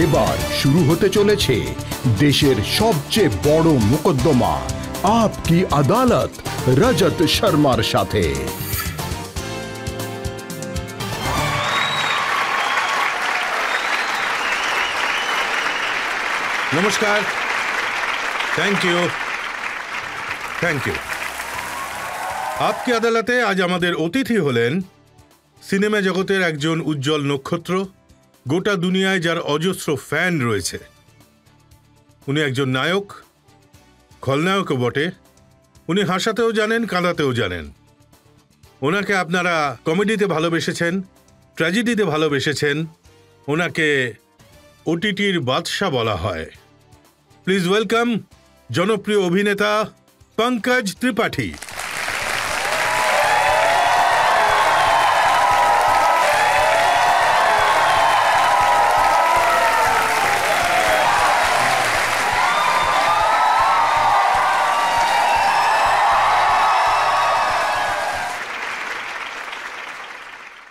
এবার শুরু হতে চলেছে দেশের সবচেয়ে বড় মোকদ্দমা আপকি আদালত রজত শর্মার সাথে। নমস্কার। Thank you. আপকি আদালতে আজ আমাদের অতিথি হলেন সিনেমা জগতের একজন উজ্জ্বল নক্ষত্র, গোটা দুনিয়ায় যার অজস্র ফ্যান রয়েছে। উনি একজন নায়ক, খলনায়কও বটে। উনি হাসাতেও জানেন, কাঁদাতেও জানেন। ওনাকে আপনারা কমেডিতে ভালোবেসেছেন, ট্র্যাজেডিতে ভালোবেসেছেন। ওনাকে ওটিটির বাদশা বলা হয়। প্লিজ ওয়েলকাম জনপ্রিয় অভিনেতা পঙ্কজ ত্রিপাঠী।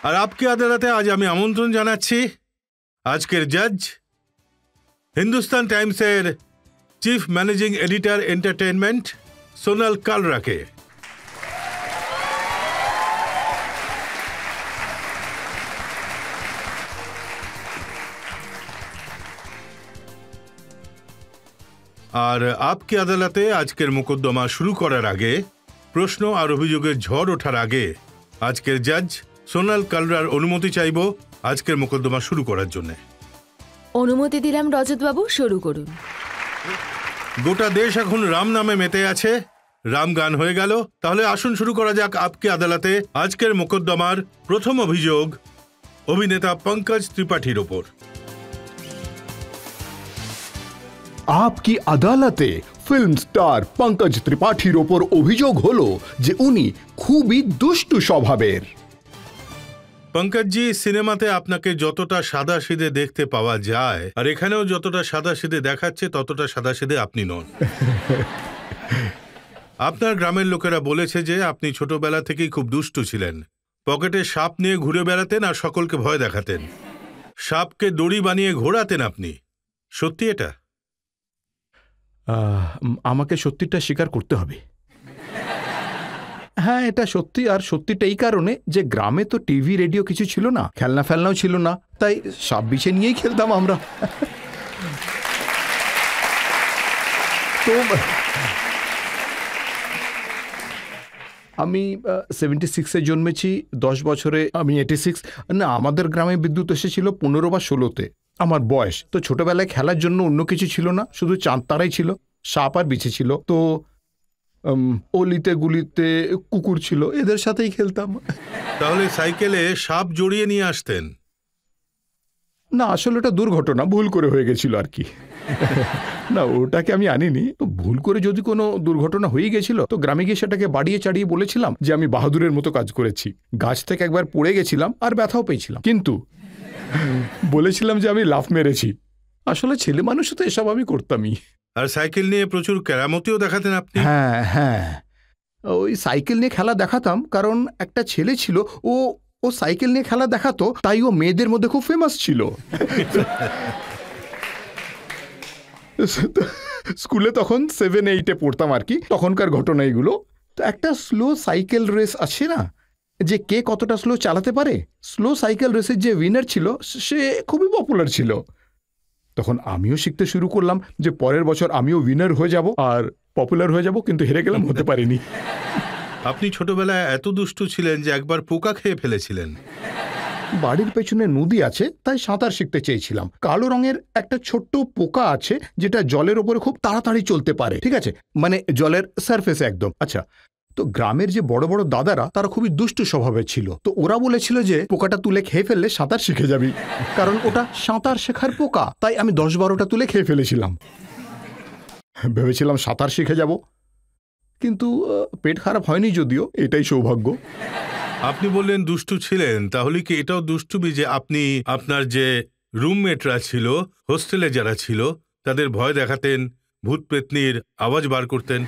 আর আপকি আদালতে আজ আমি আমন্ত্রণ জানাচ্ছি আজকের জাজ, হিন্দুস্তান টাইমসের chief managing editor entertainment Sonal কালরাকে। আর আপকি আদালতে আজকের মোকদ্দমা শুরু করার আগে, প্রশ্ন আর অভিযোগের ঝড় ওঠার আগে, আজকের জাজ সোনাল কালরার অনুমতি চাইব আজকের মোকদ্দমা শুরু করার জন্য। অনুমতি দিলাম রজতবাবু, শুরু করুন। গোটা দেশ এখন রাম নামে মেতে আছে। রাম গান হয়ে গেল। তাহলে আসুন শুরু করা যাক আপকি আদালতে আজকের মোকদ্দমার প্রথম অভিযোগ অভিনেতা পঙ্কজ ত্রিপাঠীর ওপর। আপকি আদালতে ফিল্ম স্টার পঙ্কজ ত্রিপাঠীর ওপর অভিযোগ হলো যে উনি খুবই দুষ্টু স্বভাবের। পঙ্কজজি, সিনেমাতে আপনাকে যতটা সাদাসিধে দেখতে পাওয়া যায়, আর এখানেও যতটা সাদাসিধে দেখাচ্ছে ততটা সাদাসিধে আপনি নন। আপনার গ্রামের লোকেরা বলেছে যে আপনি ছোটবেলা থেকেই খুব দুষ্টু ছিলেন। পকেটে সাপ নিয়ে ঘুরে বেড়াতেন আর সকলকে ভয় দেখাতেন। সাপকে দড়ি বানিয়ে ঘোরাতেন আপনি। সত্যি এটা? আমাকে সত্যিটা স্বীকার করতে হবে। হ্যাঁ, এটা সত্যি। আর সত্যিটা এই কারণে যে গ্রামে তো টিভি রেডিও কিছু ছিল না, খেলনা ফেলনাও ছিল না, তাই সাপ বিছে নিয়েই খেলতাম আমরা। তো আমি 76-এ জন্মেছি। 10 বছরে আমি 86। না, আমাদের গ্রামে বিদ্যুৎ এসেছিল 15 বা 16-তে আমার বয়স। তো ছোটবেলায় খেলার জন্য অন্য কিছু ছিল না, শুধু চাঁদ তারাই ছিল, সাপ আর বিছে ছিল। তো অলিতে গুলিতে কুকুর ছিল, এদের সাথেই খেলতাম। তাহলে সাইকেলে সাপ জড়িয়ে নিয়ে আসতেন? না, আসলে ওটা দুর্ঘটনা, ভুল করে হয়ে গেছিল আর কি। না, ওটাকে আমি আনিনি। তো ভুল করে যদি কোনো দুর্ঘটনা হয়ে গেছিল তো গ্রামে গিয়ে সেটাকে বাড়িয়ে চাড়িয়ে বলেছিলাম যে আমি বাহাদুরের মতো কাজ করেছি। গাছ থেকে একবার পড়ে গেছিলাম আর ব্যথাও পেয়েছিলাম, কিন্তু বলেছিলাম যে আমি লাফ মেরেছি। আসলে ছেলে মানুষ তো এসব আমি করতামই। আর সাইকেল নিয়ে প্রচুর কেরামতিও দেখাতেন আপনি? হ্যাঁ, ওই সাইকেল নিয়ে খেলা দেখাতাম কারণ একটা ছেলে ছিল, ও সাইকেল নিয়ে খেলা দেখাতো, তাই ও মেয়েদের মধ্যে খুব ফেমাস ছিল। স্কুলে তখন 7-8-এ পড়তাম আর কি, তখনকার ঘটনা এগুলো। তো একটা স্লো সাইকেল রেস আছে না, যে কে কতটা স্লো চালাতে পারে, স্লো সাইকেল রেসের যে উইনার ছিল সে খুবই পপুলার ছিল। তখন আমিও শিখতে শুরু করলাম যে পরের বছর আমিও উইনার হয়ে যাব আর পপুলার হয়ে যাব, কিন্তু হেরে গেলাম, হতে পারিনি। আপনি ছোটবেলায় এত দুষ্টু ছিলেন যে একবার পোকা খেয়ে ফেলেছিলেন। বাড়ির পেছনে নদী আছে, তাই সাঁতার শিখতে চেয়েছিলাম। কালো রঙের একটা ছোট্ট পোকা আছে যেটা জলের ওপরে খুব তাড়াতাড়ি চলতে পারে, ঠিক আছে, মানে জলের সারফেসে একদম। আচ্ছা, তো গ্রামের যে বড় বড় দাদারা তারা খুবই দুষ্টু স্বভাবের ছিল। তো ওরা বলেছিল যে পোকাটা তুলে খেয়ে ফেললে সাঁতার শিখে যাবি, কারণ ওটা সাঁতার শেখার পোকা। তাই আমি 10-12টা তুলে খেয়ে ফেলেছিলাম। ভেবেছিলাম সাঁতার শিখে যাব, কিন্তু পেট খারাপ হয়নি, যদিও এটাই সৌভাগ্য। আপনি বললেন দুষ্টু ছিলেন, তাহলে কি এটাও দুষ্টুমি যে আপনি আপনার যে রুমমেটরা ছিল, হোস্টেলে যারা ছিল, তাদের ভয় দেখাতেন, ভূত পেতনির আওয়াজ বার করতেন?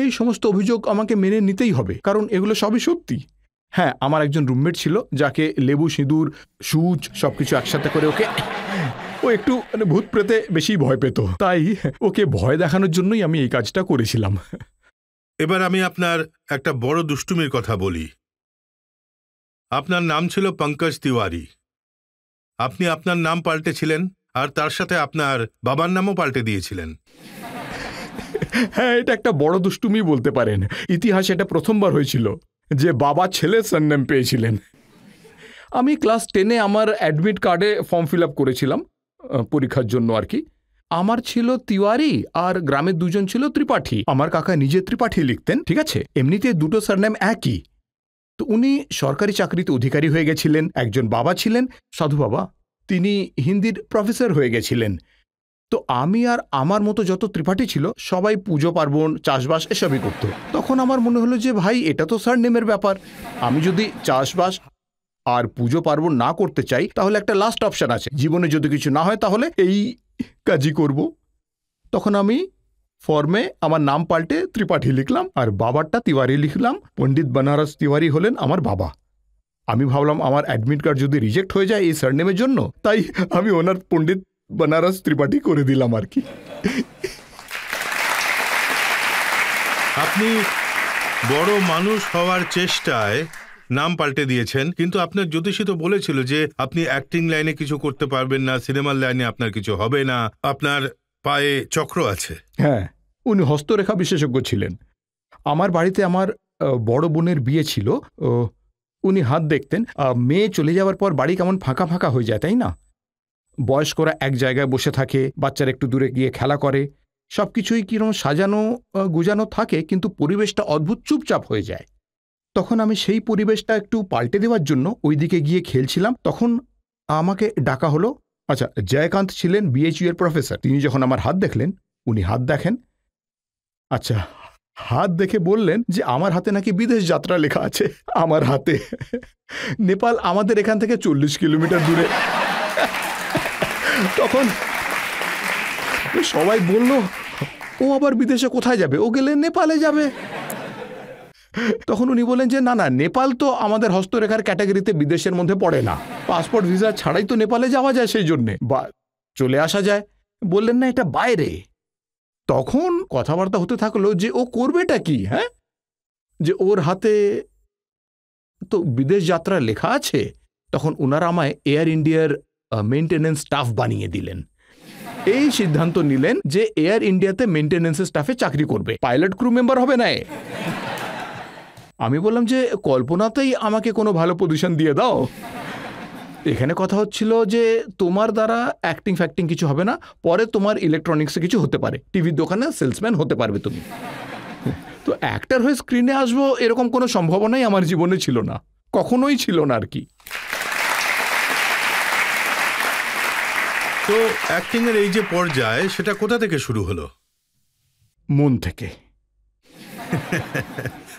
এই সমস্ত অভিযোগ আমাকে মেনে নিতেই হবে, কারণ এগুলো সবই সত্যি। হ্যাঁ, আমার একজন রুমমেট ছিল যাকে লেবু, সিঁদুর, সুচ সবকিছু একসাথে করে ওকে ও একটু মানে ভূত প্রেতে বেশি ভয় পেত, তাই ওকে ভয় দেখানোর জন্যই আমি এই কাজটা করেছিলাম। এবার আমি আপনার একটা বড় দুষ্টুমির কথা বলি। আপনার নাম ছিল পঙ্কজ তিওয়ারি। আপনি আপনার নাম পাল্টেছিলেন আর তার সাথে আপনার বাবার নামও পাল্টে দিয়েছিলেন। হ্যাঁ, এটা একটা বড় দুষ্টুমি বলতে পারেন। ইতিহাসে এটা প্রথমবার হয়েছিল যে বাবা ছেলে সারনেম পেয়েছিলেন। আমি ক্লাস 10-এ আমার অ্যাডমিট কার্ডে ফর্ম ফিল আপ করেছিলাম পরীক্ষার জন্য আর কি। আমার ছিল তিওয়ারি আর গ্রামের দুজন ছিল ত্রিপাঠী। আমার কাকা নিজে ত্রিপাঠী লিখতেন, ঠিক আছে। এমনিতে দুটো সারনেম একই। তো উনি সরকারি চাকরিতে অধিকারী হয়ে গেছিলেন। একজন বাবা ছিলেন সাধু বাবা, তিনি হিন্দির প্রফেসর হয়ে গেছিলেন। তো আমি আর আমার মতো যত ত্রিপাঠী ছিল সবাই পুজো পার্বণ চাষবাস এসবই করত। তখন আমার মনে হলো যে ভাই এটা তো সারনেমের ব্যাপার, আমি যদি চাষবাস আর পুজো পার্বণ না করতে চাই তাহলে একটা লাস্ট অপশন আছে, জীবনে যদি কিছু না হয় তাহলে এই কাজই করব। তখন আমি ফর্মে আমার নাম পাল্টে ত্রিপাঠী লিখলাম আর বাবারটা তিওয়ারি লিখলাম। পণ্ডিত বনারস তিওয়ারি হলেন আমার বাবা। আমি ভাবলাম আমার অ্যাডমিট কার্ড যদি রিজেক্ট হয়ে যায় এই সারনেমের জন্য, তাই আমি ওনার পণ্ডিত বনারস ত্রিপাঠী করে দিলাম আর কি। আপনি বড় মানুষ হওয়ার চেষ্টায় নাম পাল্টে দিয়েছেন, কিন্তু আপনার জ্যোতিষী তো বলেছিল যে আপনি অ্যাক্টিং লাইনে কিছু করতে পারবেন না, সিনেমার লাইনে আপনার কিছু হবে না, আপনার পায়ে চক্র আছে। হ্যাঁ, উনি হস্তরেখা বিশেষজ্ঞ ছিলেন। আমার বাড়িতে আমার বড় বোনের বিয়ে ছিল, উনি হাত দেখতেন। মেয়ে চলে যাওয়ার পর বাড়ি কেমন ফাঁকা ফাঁকা হয়ে যায়, তাই না? বয়স্করা এক জায়গায় বসে থাকে, বাচ্চারা একটু দূরে গিয়ে খেলা করে, সব কিছুই কিরকম সাজানো গুজানো থাকে, কিন্তু পরিবেশটা অদ্ভুত চুপচাপ হয়ে যায়। তখন আমি সেই পরিবেশটা একটু পাল্টে দেওয়ার জন্য ওইদিকে গিয়ে খেলছিলাম। তখন আমাকে ডাকা হলো। আচ্ছা, জয়কান্ত ছিলেন বিএইচইউ এর প্রফেসর। তিনি যখন আমার হাত দেখলেন, উনি হাত দেখেন, আচ্ছা হাত দেখে বললেন যে আমার হাতে নাকি বিদেশ যাত্রা লেখা আছে। আমার হাতে নেপাল আমাদের এখান থেকে 40 কিলোমিটার দূরে। তখন সবাই বলল ও আবার বিদেশে কোথায় যাবে, ও গেলে নেপালে যাবে। তখন উনি বলেন যে না না, নেপাল তো আমাদের হস্তরেখার ক্যাটাগরিতে বিদেশের মধ্যে পড়ে না, পাসপোর্ট ভিসা ছাড়াই তো নেপালে যাওয়া যায়, সেই জন্যে বা চলে আসা যায়। বললেন না এটা বাইরে। তখন কথাবার্তা হতে থাকলো যে ও করবেটা কি, হ্যাঁ, যে ওর হাতে তো বিদেশ যাত্রা লেখা আছে। তখন ওনারা আমায় এয়ার ইন্ডিয়ার মেইনটেনেন্স স্টাফ বানিয়ে দিলেন। এই সিদ্ধান্ত নিলেন যে এয়ার ইন্ডিয়াতে মেইনটেনেন্স স্টাফে চাকরি করবে, পাইলট ক্রু মেম্বার হবে না। আমি বললাম যে কল্পনাতেই আমাকে কোনো ভালো পজিশন দিয়ে দাও। এখানে কথা হচ্ছিল যে তোমার দ্বারা অ্যাক্টিং ফ্যাক্টিং কিছু হবে না, পরে তোমার ইলেকট্রনিক্সে কিছু হতে পারে, টিভির দোকানে সেলসম্যান হতে পারবে তুমি। তো অ্যাক্টর হয়ে স্ক্রিনে আসবো এরকম কোনো সম্ভাবনাই আমার জীবনে ছিল না, কখনোই ছিল না আর কি। তো অ্যাক্টিং এর এই যে পর্যায়, সেটা কোথা থেকে শুরু হলো? মন থেকে।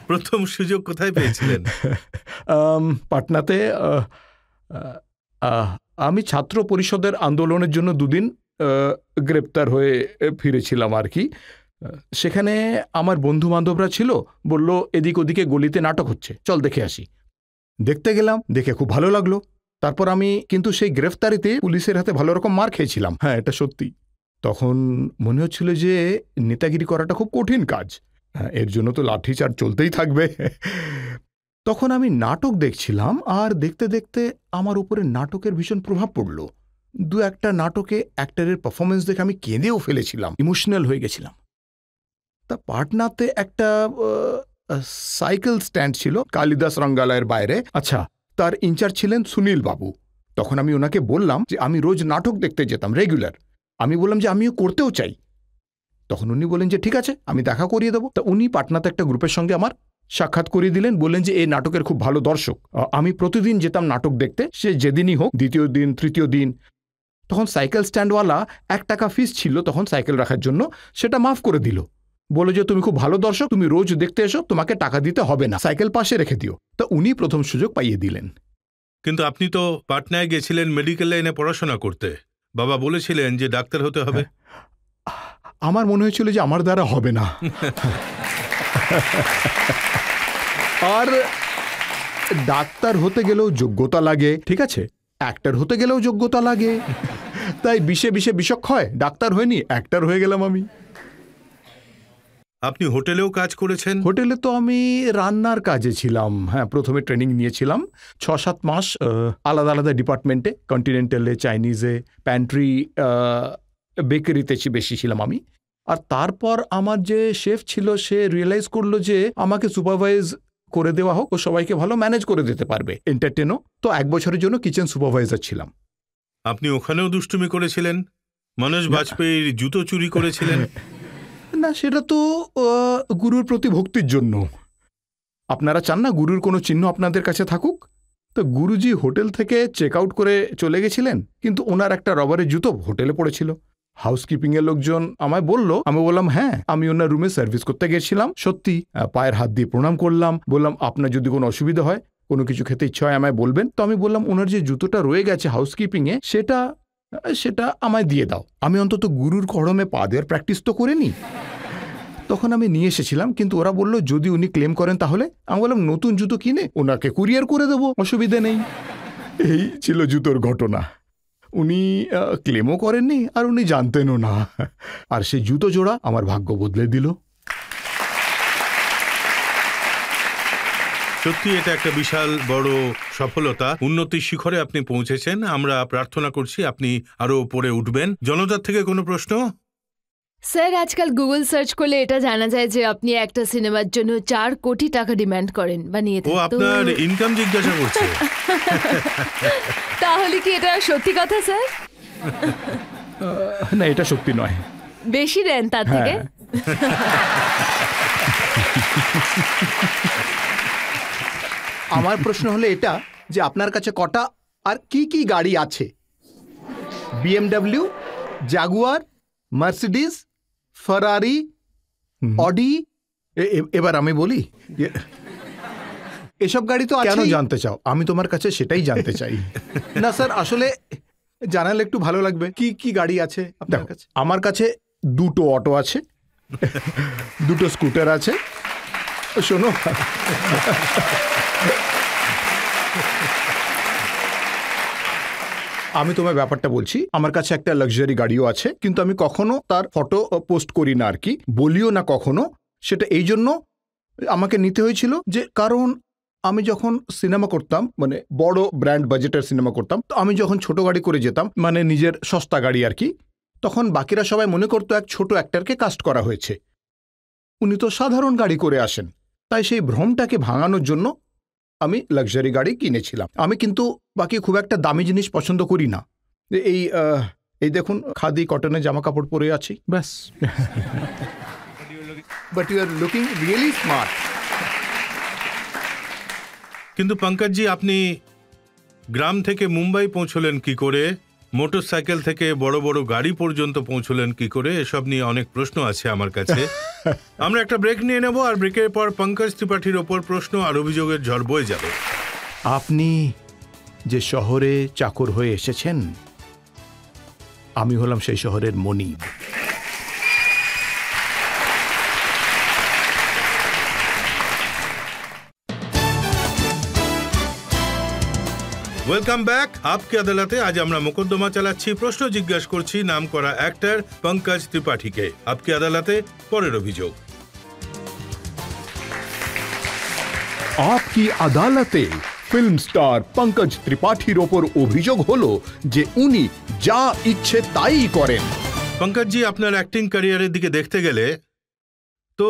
প্রথম সুযোগ কোথায় পেয়েছিলেন? পাটনাতে আমি ছাত্র পরিষদের আন্দোলনের জন্য 2 দিন গ্রেপ্তার হয়ে ফিরেছিলাম আর কি। সেখানে আমার বন্ধু বান্ধবরা ছিল, বলল এদিক ওদিকে গলিতে নাটক হচ্ছে, চল দেখে আসি। দেখতে গেলাম, দেখে খুব ভালো লাগলো। তারপর আমি কিন্তু সেই গ্রেফতারিতে পুলিশের হাতে ভালো রকম মার খেয়েছিলাম, হ্যাঁ এটা সত্যি। তখন মনে হচ্ছিল যে নেতাগিরি করাটা খুব কঠিন কাজ, এর জন্য তো লাঠিচার্জ চলতেই থাকবে। তখন আমি নাটক দেখছিলাম আর দেখতে দেখতে আমার উপরে নাটকের ভীষণ প্রভাব পড়ল। 2-1টা নাটকে অ্যাক্টরের পারফরমেন্স দেখে আমি কেঁদেও ফেলেছিলাম, ইমোশনাল হয়ে গেছিলাম। তা পাটনাতে একটা সাইকেল স্ট্যান্ড ছিল কালিদাস রঙ্গালয়ের বাইরে। আচ্ছা, তার ইনচার্জ ছিলেন সুনীল বাবু। তখন আমি ওনাকে বললাম যে আমি রোজ নাটক দেখতে যেতাম রেগুলার, আমি বললাম যে আমিও করতেও চাই। তখন উনি বলেন যে ঠিক আছে, আমি দেখা করিয়ে দেবো। তা উনি পাটনাতে একটা গ্রুপের সঙ্গে আমার সাক্ষাৎ করিয়ে দিলেন, বললেন যে এই নাটকের খুব ভালো দর্শক। আমি প্রতিদিন যেতাম নাটক দেখতে, সে যেদিনই হোক, দ্বিতীয় দিন তৃতীয় দিন। তখন সাইকেল স্ট্যান্ডওয়ালা 1 টাকা ফিস ছিল তখন সাইকেল রাখার জন্য, সেটা মাফ করে দিল। বলে যে তুমি খুব ভালো দর্শক, তুমি রোজ দেখতে এসো, তোমাকে টাকা দিতে হবে না, সাইকেল পাশে রেখে দিও। তা উনি প্রথম সুযোগ পাইয়ে দিলেন। কিন্তু আপনি তো পাটনায় গেছিলেন মেডিকেল লাইনে পড়াশোনা করতে, বাবা বলেছিলেন যে ডাক্তার হতে হবে। আমার মনে হয়েছিল যে আমার দ্বারা হবে না। আর ডাক্তার হতে গেলেও যোগ্যতা লাগে, ঠিক আছে। অ্যাক্টর হতে গেলেও যোগ্যতা লাগে। তাই বিষে বিষে বিষক্ষয়, ডাক্তার হয়নি, অ্যাক্টর হয়ে গেলাম আমি। আপনি হোটেলেও কাজ করেছেন? হোটেলে তো আমি রান্নার কাজে ছিলাম। হ্যাঁ, প্রথমে ট্রেনিং নিয়েছিলাম 6-7 মাস আলাদা আলাদা ডিপার্টমেন্টে, কন্টিনেন্টালে, চাইনিজে, প্যান্ট্রি, বেকারিতে বেশি ছিলাম আমি। আর তারপর আমার যে শেফ ছিল সে রিয়েলাইজ করলো যে আমাকে সুপারভাইজ করে দেওয়া হোক, ও সবাইকে ভালো ম্যানেজ করে দিতে পারবে, এন্টারটেনও। তো 1 বছরের জন্য কিচেন সুপারভাইজার ছিলাম। আপনি ওখানেও দুষ্টুমি করেছিলেন? মনোজ বাজপেয়ীর জুতো চুরি করেছিলেন? না, সেটা তো গুরুর প্রতি ভক্তির জন্য। আপনারা চান না গুরুর কোনো চিহ্ন আপনাদের কাছে থাকুক? তো গুরুজি হোটেল থেকে চেক আউট করে চলে গেছিলেন, কিন্তু ওনার একটা রবারের জুতো হোটেলে পড়েছিল। হাউসকিপিং এর লোকজন আমায় বলল, আমি বললাম হ্যাঁ, আমি ওনার রুমে সার্ভিস করতে গেছিলাম। সত্যি পায়ের হাত দিয়ে প্রণাম করলাম, বললাম আপনার যদি কোনো অসুবিধা হয়, কোনো কিছু খেতে ইচ্ছা হয় আমায় বলবেন। তো আমি বললাম ওনার যে জুতোটা রয়ে গেছে হাউসকিপিং এ, সেটা আমায় দিয়ে দাও। আমি অন্তত গুরুর কড়মে পা দেওয়ার প্র্যাকটিস তো করে নিই। তখন আমি নিয়ে এসেছিলাম, কিন্তু ওরা বলল যদি উনি ক্লেম করেন তাহলে। আমি বললাম নতুন জুতো কিনে ওনাকে কুরিয়ার করে দেবো, অসুবিধে নেই। এই ছিল জুতোর ঘটনা। উনি ক্লেমও করেননি আর উনি জানতেনও না। আর সেই জুতো জোড়া আমার ভাগ্য বদলে দিল। সত্যি এটা একটা বিশাল বড় সফলতা। উন্নতির শিখরে আপনি পৌঁছেছেন। আমরা প্রার্থনা করছি আপনি আরো উপরে উঠবেন। জনতার থেকে কোনো প্রশ্ন? স্যার, আজকাল গুগল সার্চ করলে এটা জানা যায় যে আপনি একটা সিনেমার জন্য 4 কোটি টাকা ডিমান্ড করেন বা নিয়ে ও আপনার ইনকাম জিজ্ঞাসা করছে? তাহলে কি এটা সত্যি কথা স্যার? না, এটা সত্যি নয়। বেশি দেন তার থেকে? আমার প্রশ্ন হলো এটা যে আপনার কাছে কটা আর কি কি গাড়ি আছে? BMW, Jaguar, Mercedes, ফারারি, Audi. এবার আমি বলি, এসব গাড়ি তো কেন জানতে চাও? আমি তোমার কাছে সেটাই জানতে চাই। না স্যার, আসলে জানালে একটু ভালো লাগবে। কি কি গাড়ি আছে আপনার কাছে? আমার কাছে 2টো অটো আছে, 2টো স্কুটার আছে। শোনো, আমি তোমার ব্যাপারটা বলছি। আমার কাছে একটা লাক্সারি গাড়িও আছে, কিন্তু আমি কখনো তার ফটো পোস্ট করি না আর কি, বলিও না কখনো। সেটা এই জন্য আমাকে নিতে হয়েছিল যে কারণ আমি যখন সিনেমা করতাম, মানে বড় ব্র্যান্ড বাজেটের সিনেমা করতাম, তো আমি যখন ছোট গাড়ি করে যেতাম, মানে নিজের সস্তা গাড়ি আর কি, তখন বাকিরা সবাই মনে করতো এক ছোট অ্যাক্টরকে কাস্ট করা হয়েছে। উনি তো সাধারণ গাড়ি করে আসেন। তাই সেই ভ্রমটাকে ভাঙানোর জন্য আমি লাক্সারি গাড়ি কিনেছিলাম। আমি কিন্তু বাকি খুব একটা দামি জিনিস পছন্দ করি না। এই দেখুন, খাদি কটনের জামা কাপড় পরে আছি, ব্যাস। But you are looking really smart. কিন্তু পঙ্কজজি, আপনি গ্রাম থেকে মুম্বাই পৌঁছলেন কি করে? মোটর সাইকেল থেকে বড় বড় গাড়ি পর্যন্ত পৌঁছলেন কি করে? এসব নিয়ে অনেক প্রশ্ন আছে আমার কাছে। আমরা একটা ব্রেক নিয়ে নেব, আর ব্রেকের পর পঙ্কজ ত্রিপাঠীর ওপর প্রশ্ন আর অভিযোগের ঝড় বয়ে যাবে। আপনি যে শহরে চাকর হয়ে এসেছেন, আমি হলাম সেই শহরের মনিব। Welcome back. আপকে আদালতে আজ আমরা মোকদ্দমা চালাচ্ছি, প্রশ্ন জিজ্ঞাসা করছি নাম করা অ্যাক্টর পঙ্কজ ত্রিপাঠীকে। আপকে আদালতে পরের অভিযোগ। আপকি আদালতে ফিল্ম স্টার পঙ্কজ ত্রিপাঠীর ওপর অভিযোগ হলো যে উনি যা ইচ্ছে তাই করেন। পঙ্কজজি, আপনার অ্যাক্টিং ক্যারিয়ারের দিকে দেখতে গেলে তো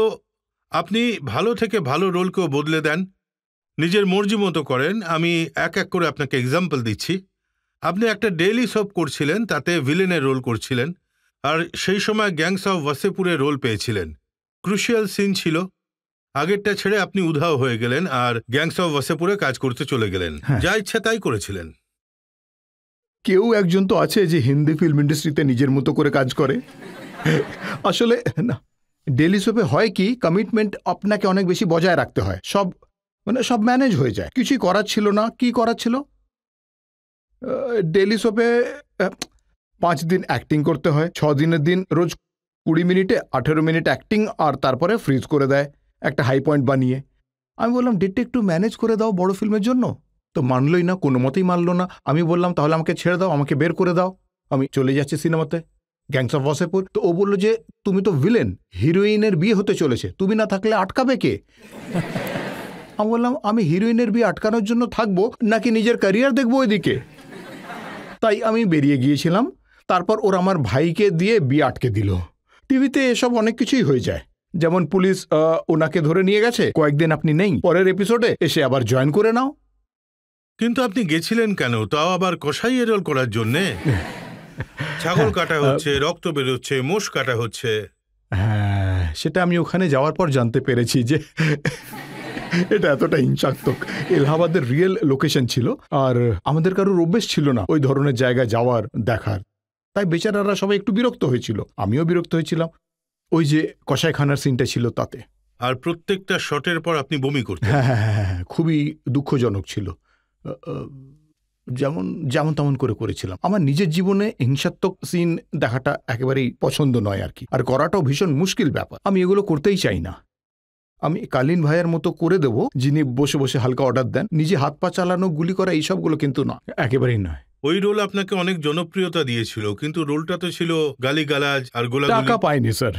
আপনি ভালো থেকে ভালো রোলকেও বদলে দেন, নিজের মর্জি মতো করেন। আমি এক এক করে আপনাকে এক্সাম্পল দিচ্ছি। আপনি একটা ডেইলি সোপ করছিলেন, তাতে ভিলেনের রোল করছিলেন, আর সেই সময় গ্যাংস অফ ওয়াসেপুরে রোল পেয়েছিলেন। ক্রুশিয়াল সিন ছিল। আগেরটা ছেড়ে আপনি উধাও হয়ে গেলেন আর গ্যাংস অফ ওয়াসেপুরে কাজ করতে চলে গেলেন। যা ইচ্ছা তাই করেছিলেন। কেউ একজন তো আছে যে হিন্দি ফিল্ম ইন্ডাস্ট্রিতে নিজের মতো করে কাজ করে। আসলে না, ডেইলি সোপে হয় কি, কমিটমেন্ট আপনাকে অনেক বেশি বজায় রাখতে হয়। সব ম্যানেজ হয়ে যায়। কিছুই করার ছিল না। কি করার ছিল? ডেইলি সোপে 5 দিন অ্যাক্টিং করতে হয়, 6 দিনের দিন রোজ 20 মিনিটে 18 মিনিট অ্যাক্টিং, আর তারপরে ফ্রিজ করে দেয় একটা হাই পয়েন্ট বানিয়ে। আমি বললাম ডেটটা একটু ম্যানেজ করে দাও বড় ফিল্মের জন্য। তো মানলই না, কোনো মতেই মানলো না। আমি বললাম তাহলে আমাকে ছেড়ে দাও, আমাকে বের করে দাও, আমি চলে যাচ্ছি সিনেমাতে, গ্যাংস অফ ওয়াসেপুর। তো ও বললো যে তুমি তো ভিলেন, হিরোইনের বিয়ে হতে চলেছে, তুমি না থাকলে আটকাবে কে? আমি বললাম আমি হিরোইনের বিয়ে আটকানোর জন্য থাকবো নাকি নিজের ক্যারিয়ার দেখবো ওইদিকে? তাই আমি বেরিয়ে গিয়েছিলাম। তারপর ওর আমার ভাইকে দিয়ে বিয়ে আটকে দিল। টিভিতে এসব অনেক কিছুই হয়ে যায়, যেমন পুলিশ ওনাকে ধরে নিয়ে গেছে, কয়েকদিন আপনি নেই, পরের এপিসোডে এসে আবার জয়েন করে নাও। কিন্তু আপনি গেছিলেন কেন, তাও আবার কসাইয়ের রোল করার জন্যে? ছাগল কাটা হচ্ছে, রক্ত বেরোচ্ছে, মোষ কাটা হচ্ছে। হ্যাঁ, সেটা আমি ওখানে যাওয়ার পর জানতে পেরেছি যে এটা এতটা হিংসাত্মক। এলাহাবাদের রিয়েল লোকেশন ছিল, আর আমাদের কারোর অভ্যেস ছিল না ওই ধরনের জায়গায় যাওয়ার, দেখার। তাই বেচারারা সবাই একটু বিরক্ত হয়েছিল, আমিও বিরক্ত হয়েছিলাম। ওই যে কসাইখানার সিনটা ছিল তাতে। আর প্রত্যেকটা শটের পর আপনি বমি করতেন। হ্যাঁ, খুবই দুঃখজনক ছিল। যেমন যেমন তেমন করে করেছিলাম। আমার নিজের জীবনে হিংসাত্মক সিন দেখাটা একেবারেই পছন্দ নয় আর কি, আর করাটাও ভীষণ মুশকিল ব্যাপার। আমি এগুলো করতেই চাই না। আমি কালীন ভাইয়ের মতো করে দেব, যিনি বসে বসে হালকা অর্ডার দেন, নিজে হাত পা চালানো, গুলি করা, এইসবগুলো কিন্তু না, একেবারেই নয়। ওই রোল আপনাকে অনেক জনপ্রিয়তা দিয়েছিল, কিন্তু রোলটা তো ছিল গালিগালাজ আর গোলাগুলি। টাকা পাইনি স্যার।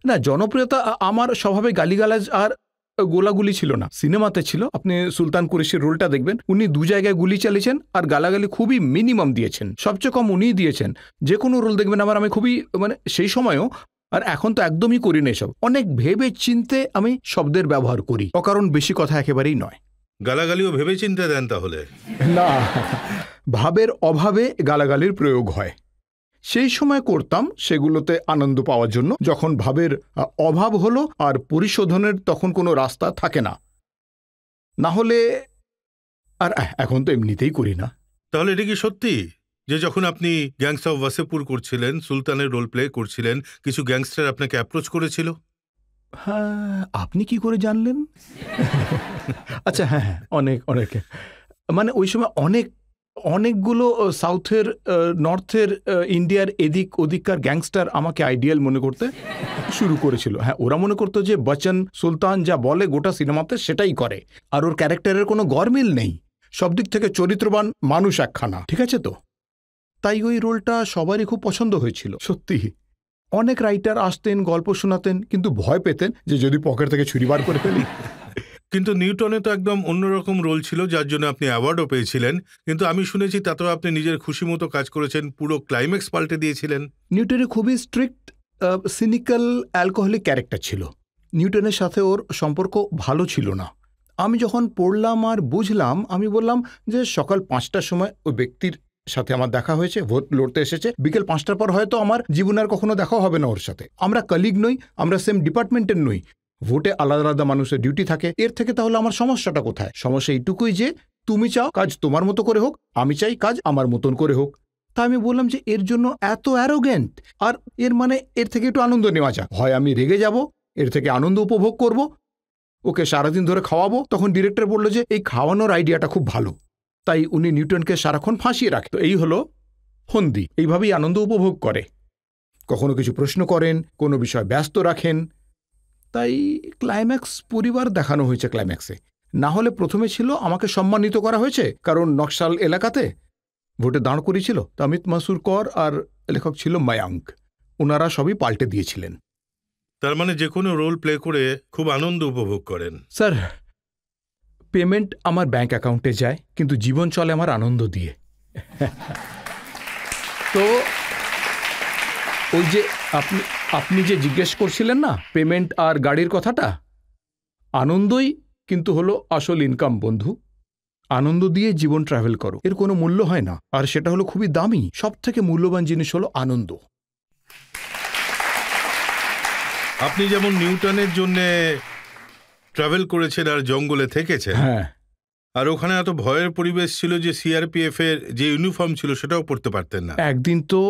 না, জনপ্রিয়তা আমার স্বভাবে গালিগালাজ আর গোলাগুলি ছিল না, সিনেমাতে ছিল। আপনি সুলতান কুরেশির রোলটা দেখবেন, উনি 2 জায়গায় গুলি চালিয়েছেন আর গালাগালি খুবই মিনিমাম দিয়েছেন, সবচেয়ে কম উনিই দিয়েছেন। যে কোনো রোল দেখবেন আমার, আমি খুবই মানে সেই সময়ও আর এখন তো একদমই করি না এসব, অনেক ভেবে চিনতে আমি শব্দের ব্যবহার করি, অকারণ বেশি কথা একেবারেই নয়। গালাগালিও ভেবে চিন্তে দেন তাহলে? না, ভাবের অভাবে গালাগালির প্রয়োগ হয়, সেই সময় করতাম সেগুলোতে আনন্দ পাওয়ার জন্য। যখন ভাবের অভাব হলো আর পরিশোধনের তখন কোনো রাস্তা থাকে না, না হলে আর এখন তো এমনিতেই করি না। তাহলে এটা কি সত্যি যে যখন আপনি গ্যাংস অফ ওয়াসেপুর করছিলেন, সুলতানের রোল প্লে করছিলেন, কিছু গ্যাংস্টার আপনাকে অ্যাপ্রোচ করেছিল? হ্যাঁ, আপনি কি করে জানলেন? আচ্ছা, হ্যাঁ, অনেক মানে ওই সময় অনেকগুলো সাউথের, নর্থের, ইন্ডিয়ার এদিক ওদিককার গ্যাংস্টার আমাকে আইডিয়াল মনে করতে শুরু করেছিল। হ্যাঁ, ওরা মনে করতো যে বচ্চন সুলতান যা বলে গোটা সিনেমাতে সেটাই করে, আর ওর ক্যারেক্টারের কোনো গরমিল নেই, সব দিক থেকে চরিত্রবান মানুষ একখানা, ঠিক আছে তো? তাই ওই রোলটা সবারই খুব পছন্দ হয়েছিল। সত্যি অনেক রাইটার আসতেন, গল্প শোনাতেন, কিন্তু ভয় পেতেন যে যদি পকেট থেকে ছুরি বার করে ফেলি। কিন্তু নিউটনে তো একদম অন্যরকম রোল ছিল, যার জন্য আপনি অ্যাওয়ার্ডও পেয়েছিলেন। কিন্তু আমি শুনেছি তাতেও আপনি নিজের খুশি মতো কাজ করেছেন, পুরো ক্লাইম্যাক্স পাল্টে দিয়েছিলেন। নিউটনের খুবই স্ট্রিক্ট, সিনিক্যাল, অ্যালকোহলিক ক্যারেক্টার ছিল। নিউটনের সাথে ওর সম্পর্ক ভালো ছিল না। আমি যখন পড়লাম আর বুঝলাম, আমি বললাম যে সকাল 5টার সময় ওই ব্যক্তির সাথে আমার দেখা হয়েছে, ভোট লড়তে এসেছে, বিকেল 5টার পর হয়তো আমার জীবনে আর কখনো দেখা হবে না ওর সাথে। আমরা কলিগ নই, আমরা সেম ডিপার্টমেন্টের নই, ভোটে আলাদা আলাদা মানুষের ডিউটি থাকে। এর থেকে তাহলে আমার সমস্যাটা কোথায়? সমস্যা এইটুকুই যে তুমি চাও কাজ তোমার মতো করে হোক, আমি চাই কাজ আমার মতন করে হোক। তা আমি বললাম যে এর জন্য এত অ্যারোগেন্ট, আর এর মানে এর থেকে একটু আনন্দ নেওয়া যাক। হয় আমি রেগে যাব, এর থেকে আনন্দ উপভোগ করব, ওকে সারাদিন ধরে খাওয়াবো। তখন ডিরেক্টর বলল যে এই খাওয়ানোর আইডিয়াটা খুব ভালো, তাই উনি নিউটনকে সারাক্ষণ ফাঁসিয়ে রাখে। তো এই হলো ফন্দি, এইভাবেই আনন্দ উপভোগ করে। কখনো কিছু প্রশ্ন করেন, কোনো বিষয় ব্যস্ত রাখেন। তাই ক্লাইম্যাক্স পরিবার দেখানো হয়েছে ক্লাইম্যাক্সে। না হলে প্রথমে ছিল আমাকে সম্মানিত করা হয়েছে, কারণ নকশাল এলাকাতে ভোটে দাঁড় করিয়েছিল, তো অমিত মাসুরকর আর লেখক ছিল মায়াঙ্ক, ওনারা সবই পাল্টে দিয়েছিলেন। তার মানে যে কোনো রোল প্লে করে খুব আনন্দ উপভোগ করেন? স্যার, পেমেন্ট আমার ব্যাংক অ্যাকাউন্টে যায়, কিন্তু জীবন চলে আমার আনন্দ দিয়ে। তো ওই যে আপনি যে জিজ্ঞেস করছিলেন না পেমেন্ট আর গাড়ির কথাটা, আনন্দই কিন্তু হলো আসল ইনকাম বন্ধু। আনন্দ দিয়ে জীবন ট্রাভেল করো, এর কোনো মূল্য হয় না, আর সেটা হলো খুবই দামি। সব থেকে মূল্যবান জিনিস হলো আনন্দ। আপনি যেমন নিউটনের জন্য ট্রাভেল করেছেন আর জঙ্গলে থেকেছেন, হ্যাঁ, আর ওখানে এত ভয়ের পরিবেশ ছিল যে সিআরপিএফ এর যে ইউনিফর্ম ছিল সেটাও পরতে পারতেন না। একদিন তো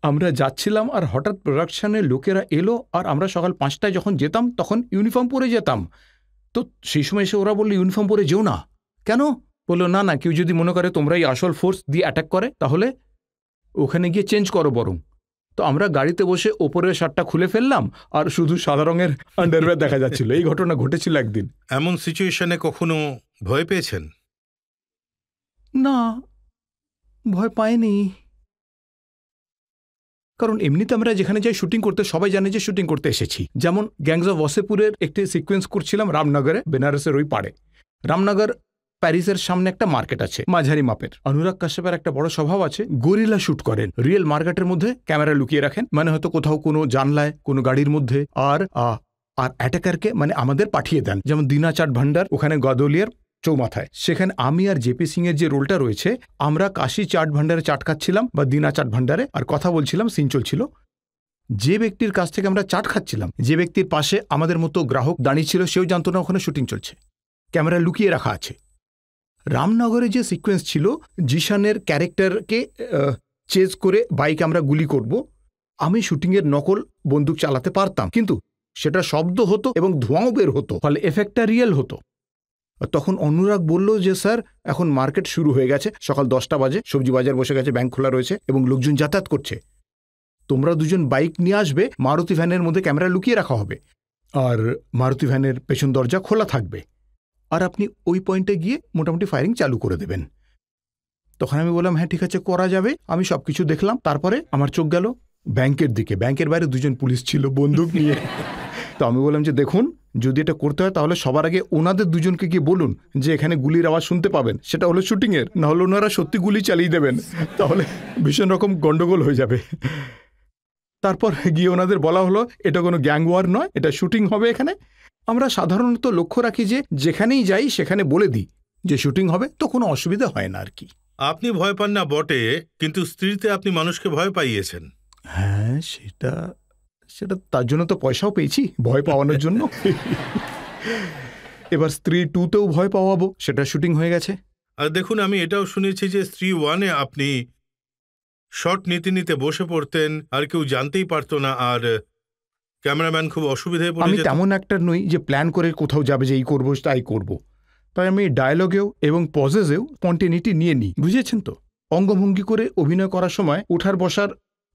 আমরা যাচ্ছিলাম আর হঠাৎ প্রোডাকশনের লোকেরা এলো, আর আমরা সকাল 5টায় যখন যেতাম তখন ইউনিফর্ম পরে যেতাম। তো সেই সময় এসে ওরা বললো ইউনিফর্ম পরে যেও না। কেন? বললো না, কেউ যদি মনে করে তোমরাই আসল ফোর্স দিয়ে অ্যাটাক করে, তাহলে ওখানে গিয়ে চেঞ্জ করো বরং। তো তো আমরা গাড়িতে বসে ওপরের শার্টটা খুলে ফেললাম আর শুধু সাদা রঙের আন্ডারওয়্যার দেখা যাচ্ছিল। এই ঘটনা ঘটেছিল একদিন। এমন সিচুয়েশনে কখনো ভয় পেয়েছেন? না, ভয় পাইনি, কারণ এমনিতে আমরা যেখানে যাই শুটিং করতে সবাই জানে যে শুটিং করতে এসেছি। যেমন গ্যাংস অফ ওয়াসেপুরের একটি সিকোয়েন্স করছিলাম রামনগরে, বেনারসের ওই পাড়ে। রামনগর প্যারিসের সামনে একটা মার্কেট আছে মাঝারি মাপের। অনুরাগ কাশ্যপের একটা বড় স্বভাব আছে, গরিলা শুট করেন। রিয়েল মার্কেটের মধ্যে ক্যামেরা লুকিয়ে রাখেন, মানে হয়তো কোথাও কোনো জানলায় কোনো গাড়ির মধ্যে, আর অ্যাটাকারকে মানে আমাদের পাঠিয়ে দেন। যেমন দিনা চাট ভান্ডার ওখানে গদলিয়ার চৌমাথায়, সেখানে আমি আর জেপি সিং এর যে রোলটা রয়েছে, আমরা কাশি চাট ভান্ডারে চাট খাচ্ছিলাম বা দিনা চাট ভান্ডারে, আর কথা বলছিলাম, সিন চলছিল। যে ব্যক্তির কাছ থেকে আমরা চাট খাচ্ছিলাম, যে ব্যক্তির পাশে আমাদের মতো গ্রাহক দাঁড়িয়ে ছিল, সেও জানতো না ওখানে শুটিং চলছে, ক্যামেরা লুকিয়ে রাখা আছে। রামনগরে যে সিকোয়েন্স ছিল, জিশানের ক্যারেক্টারকে চেজ করে বাইকে আমরা গুলি করব, আমি শুটিংয়ের নকল বন্দুক চালাতে পারতাম, কিন্তু সেটা শব্দ হতো এবং ধোঁয়াও বের হতো, ফলে এফেক্টটা রিয়েল হতো। তখন অনুরাগ বলল যে স্যার এখন মার্কেট শুরু হয়ে গেছে, সকাল 10টা বাজে, সবজি বাজার বসে গেছে, ব্যাংক খোলা রয়েছে এবং লোকজন যাতায়াত করছে। তোমরা দুজন বাইক নিয়ে আসবে, মারুতি ভ্যানের মধ্যে ক্যামেরা লুকিয়ে রাখা হবে আর মারুতি ভ্যানের পেছন দরজা খোলা থাকবে, আর আপনি ওই পয়েন্টে গিয়ে মোটামুটি ফায়ারিং চালু করে দেবেন। তখন আমি বললাম হ্যাঁ ঠিক আছে, করা যাবে। আমি সবকিছু দেখলাম। তারপরে আমার চোখ গেল ব্যাংকের দিকে। ব্যাংকের বাইরে দুজন পুলিশ ছিল বন্দুক নিয়ে। তো আমি বললাম যে দেখুন, যদি এটা করতে হয় তাহলে সবার আগে ওনাদের দুজনকে গিয়ে বলুন যে এখানে গুলির আওয়াজ শুনতে পাবেন, সেটা হলো শুটিংয়ের, না হলে ওনারা সত্যি গুলি চালিয়ে দেবেন, তাহলে ভীষণ রকম গন্ডগোল হয়ে যাবে। তারপর গিয়ে ওনাদের বলা হলো এটা কোনো গ্যাং ওয়ার নয়, এটা শুটিং হবে এখানে। আমরা সাধারণত লক্ষ্য রাখি যে যেখানেই যাই সেখানে বলে দিই যে শুটিং হবে, তো কোনো অসুবিধা হয় না আর কি। আপনি ভয় পান না বটে, কিন্তু স্ত্রীতে আপনি মানুষকে ভয় পাইয়েছেন। হ্যাঁ, সেটা তার জন্য তো পয়সাও পেয়েছি, ভয় পাওয়ানোর জন্য। এবার স্ত্রী 2তেও ভয় পাওয়াবো, সেটা শুটিং হয়ে গেছে। আর দেখুন, আমি এটাও শুনেছি যে স্ত্রী 1-এ আপনি শট নিতে নিতে বসে পড়তেন, আর কেউ জানতেই পারতো না, আর ক্যামেরাম্যান খুব অসুবিধায় পড়ে আমি যেত। তেমন একটা নই যে প্ল্যান করে কোথাও যাবে যে এই করবো তাই করব, তাই আমি ডায়লগেও এবং পজেসেও স্পন্টেনিটি নিয়ে নিই, বুঝেছেন তো। অঙ্গভঙ্গি করে অভিনয় করার সময়, ওঠার বসার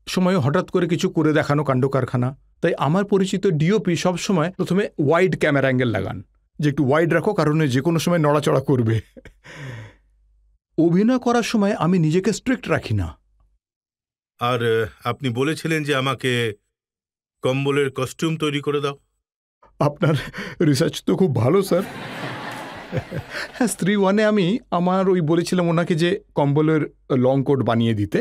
সময় হঠাৎ করে কিছু করে দেখানো কাণ্ড কারখানা। তাই আমার পরিচিত ডিওপি সবসময় প্রথমে ওয়াইড ক্যামেরা অ্যাঙ্গেল লাগান, যে একটু ওয়াইড রাখো, কারণ যে কোনো সময় নড়াচড়া করবে। অভিনয় করার সময় আমি নিজেকে স্ট্রিক্ট রাখি না। আর আপনি বলেছিলেন যে আমাকে কম্বলের কস্টিউম তৈরি করে দাও। আপনার রিসার্চ তো খুব ভালো স্যার। হ্যাঁ, স্ত্রী 1-এ আমি আমার ওই বলেছিলাম ওনাকে যে কম্বলের লং কোট বানিয়ে দিতে।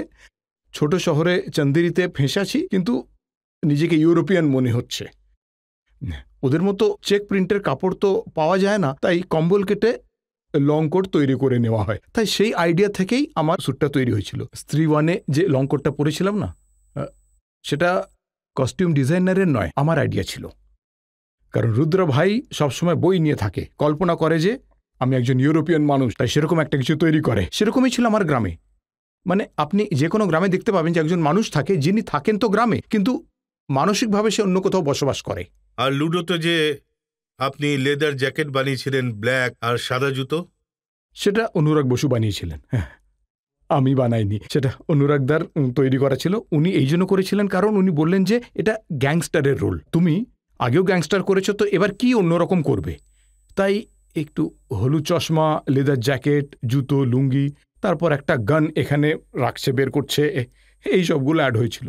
ছোট শহরে চন্দেরিতে ফেঁসাছি, কিন্তু নিজেকে ইউরোপিয়ান মনে হচ্ছে। ওদের মতো চেক প্রিন্টের কাপড় তো পাওয়া যায় না, তাই কম্বল কেটে লং কোট তৈরি করে নেওয়া হয়। তাই সেই আইডিয়া থেকেই আমার স্যুটটা তৈরি হয়েছিল। স্ত্রী 1-এ যে লং কোটটা পরেছিলাম না, সেটা কস্টিউম ডিজাইনারের নয়, আমার আইডিয়া ছিল। কারণ রুদ্র ভাই সবসময় বই নিয়ে থাকে, কল্পনা করে যে আমি একজন ইউরোপিয়ান মানুষ, তাই সেরকম একটা কিছু তৈরি করে। সেরকমই ছিল আমার গ্রামে। মানে আপনি যে কোনো গ্রামে দেখতে পাবেন যে একজন মানুষ থাকে, যিনি থাকেন তো গ্রামে, কিন্তু মানসিকভাবে সে অন্য কোথাও বসবাস করে। আর লুডোতে যে আপনি লেদার জ্যাকেট বানিয়েছিলেন, ব্ল্যাক আর সাদা জুতো, সেটা অনুরাগ বসু বানিয়েছিলেন, আমি বানাইনি। সেটা অনুরাগদার তৈরি করা ছিল। উনি এই জন্য করেছিলেন কারণ উনি বললেন যে এটা গ্যাংস্টারের রোল, তুমি আগেও গ্যাংস্টার করেছো, তো এবার কি অন্যরকম করবে। তাই একটু হলুদ চশমা, লেদার জ্যাকেট, জুতো, লুঙ্গি, তারপর একটা গান এখানে রাখছে, বের করছে, এই সবগুলো অ্যাড হয়েছিল।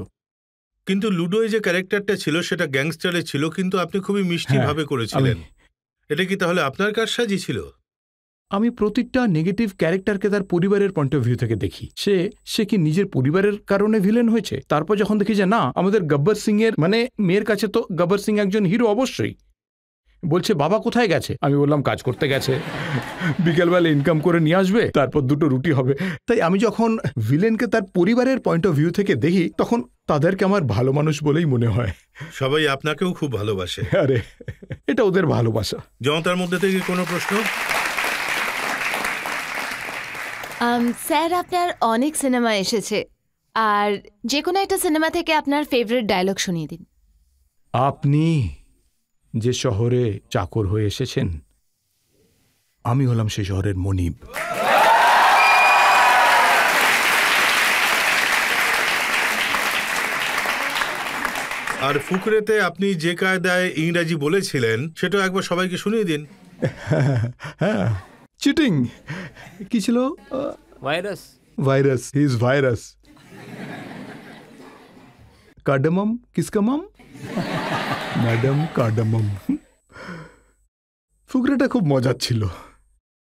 কিন্তু লুডোয় যে ক্যারেক্টারটা ছিল সেটা গ্যাংস্টারে ছিল, কিন্তু আপনি খুবই মিষ্টিভাবে করেছিলেন। এটা কি তাহলে আপনার কারসাজি ছিল? আমি প্রতিটা নেগেটিভ ক্যারেক্টারকে তার পরিবারের পয়েন্ট অফ ভিউ থেকে দেখি। সে কি নিজের পরিবারের কারণে ভিলেন হয়েছে? তারপর যখন দেখি যে না, আমাদের গব্বর সিং এর মানে মেয়ের কাছে তো গব্বর সিং একজন হিরো অবশ্যই। বলছে বাবা কোথায় গেছে? আমি বললাম কাজ করতে গেছে, বিকেলবেলা ইনকাম করে নিয়ে আসবে, তারপর 2টো রুটি হবে। তাই আমি যখন ভিলেনকে তার পরিবারের পয়েন্ট অফ ভিউ থেকে দেখি, তখন তাদেরকে আমার ভালো মানুষ বলেই মনে হয়। সবাই আপনাকেও খুব ভালোবাসে। আরে এটা ওদের ভালোবাসা। জনতার মধ্যে থেকে কোনো প্রশ্ন? স্যার, আপনার অনেক সিনেমা এসেছে, আর যে কোনো একটা সিনেমা থেকে আপনার ফেভারিট ডায়লগ শুনিয়ে দিন। আপনি যে শহরে চাকর হয়ে এসেছেন, আমি হলাম সেই শহরের মনিব। আর ফুকরেতে আপনি যে কায়দায় ইংরাজি বলেছিলেন সেটা একবার সবাইকে শুনিয়ে দিন। হ্যাঁ, চিটিং কি ছিল? Virus. Virus, he is virus. Cardamom, কিসকা মাম? Madam cardamom. ফুকরেটা খুব মজার ছিল।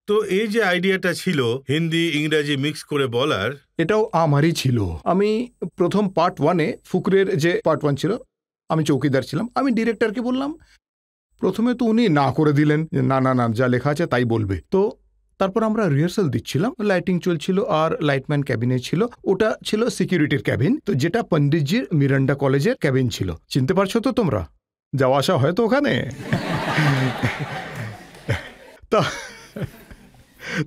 তো এই যে আইডিয়াটা ছিল হিন্দি ইংরাজি মিক্স করে বলার, এটাও আমারই ছিল। আমি প্রথম পার্ট 1-এ ফুকরের যে পার্ট 1 ছিল, আমি চৌকিদার ছিলাম। আমি ডিরেক্টরকে বললাম, প্রথমে তো উনি না করে দিলেন যে না না না যা লেখা আছে তাই বলবে। তো তারপর আমরা রিহার্সাল দিচ্ছিলাম, লাইটিং চলছিল আর লাইটম্যান ক্যাবিনে ছিল। ওটা ছিল সিকিউরিটির ক্যাবিন, তো যেটা পণ্ডিতজির মিরান্ডা কলেজের ক্যাবিন ছিল। চিনতে পারছো তো তোমরা? যাওয়া আসা হয় তো ওখানে। তা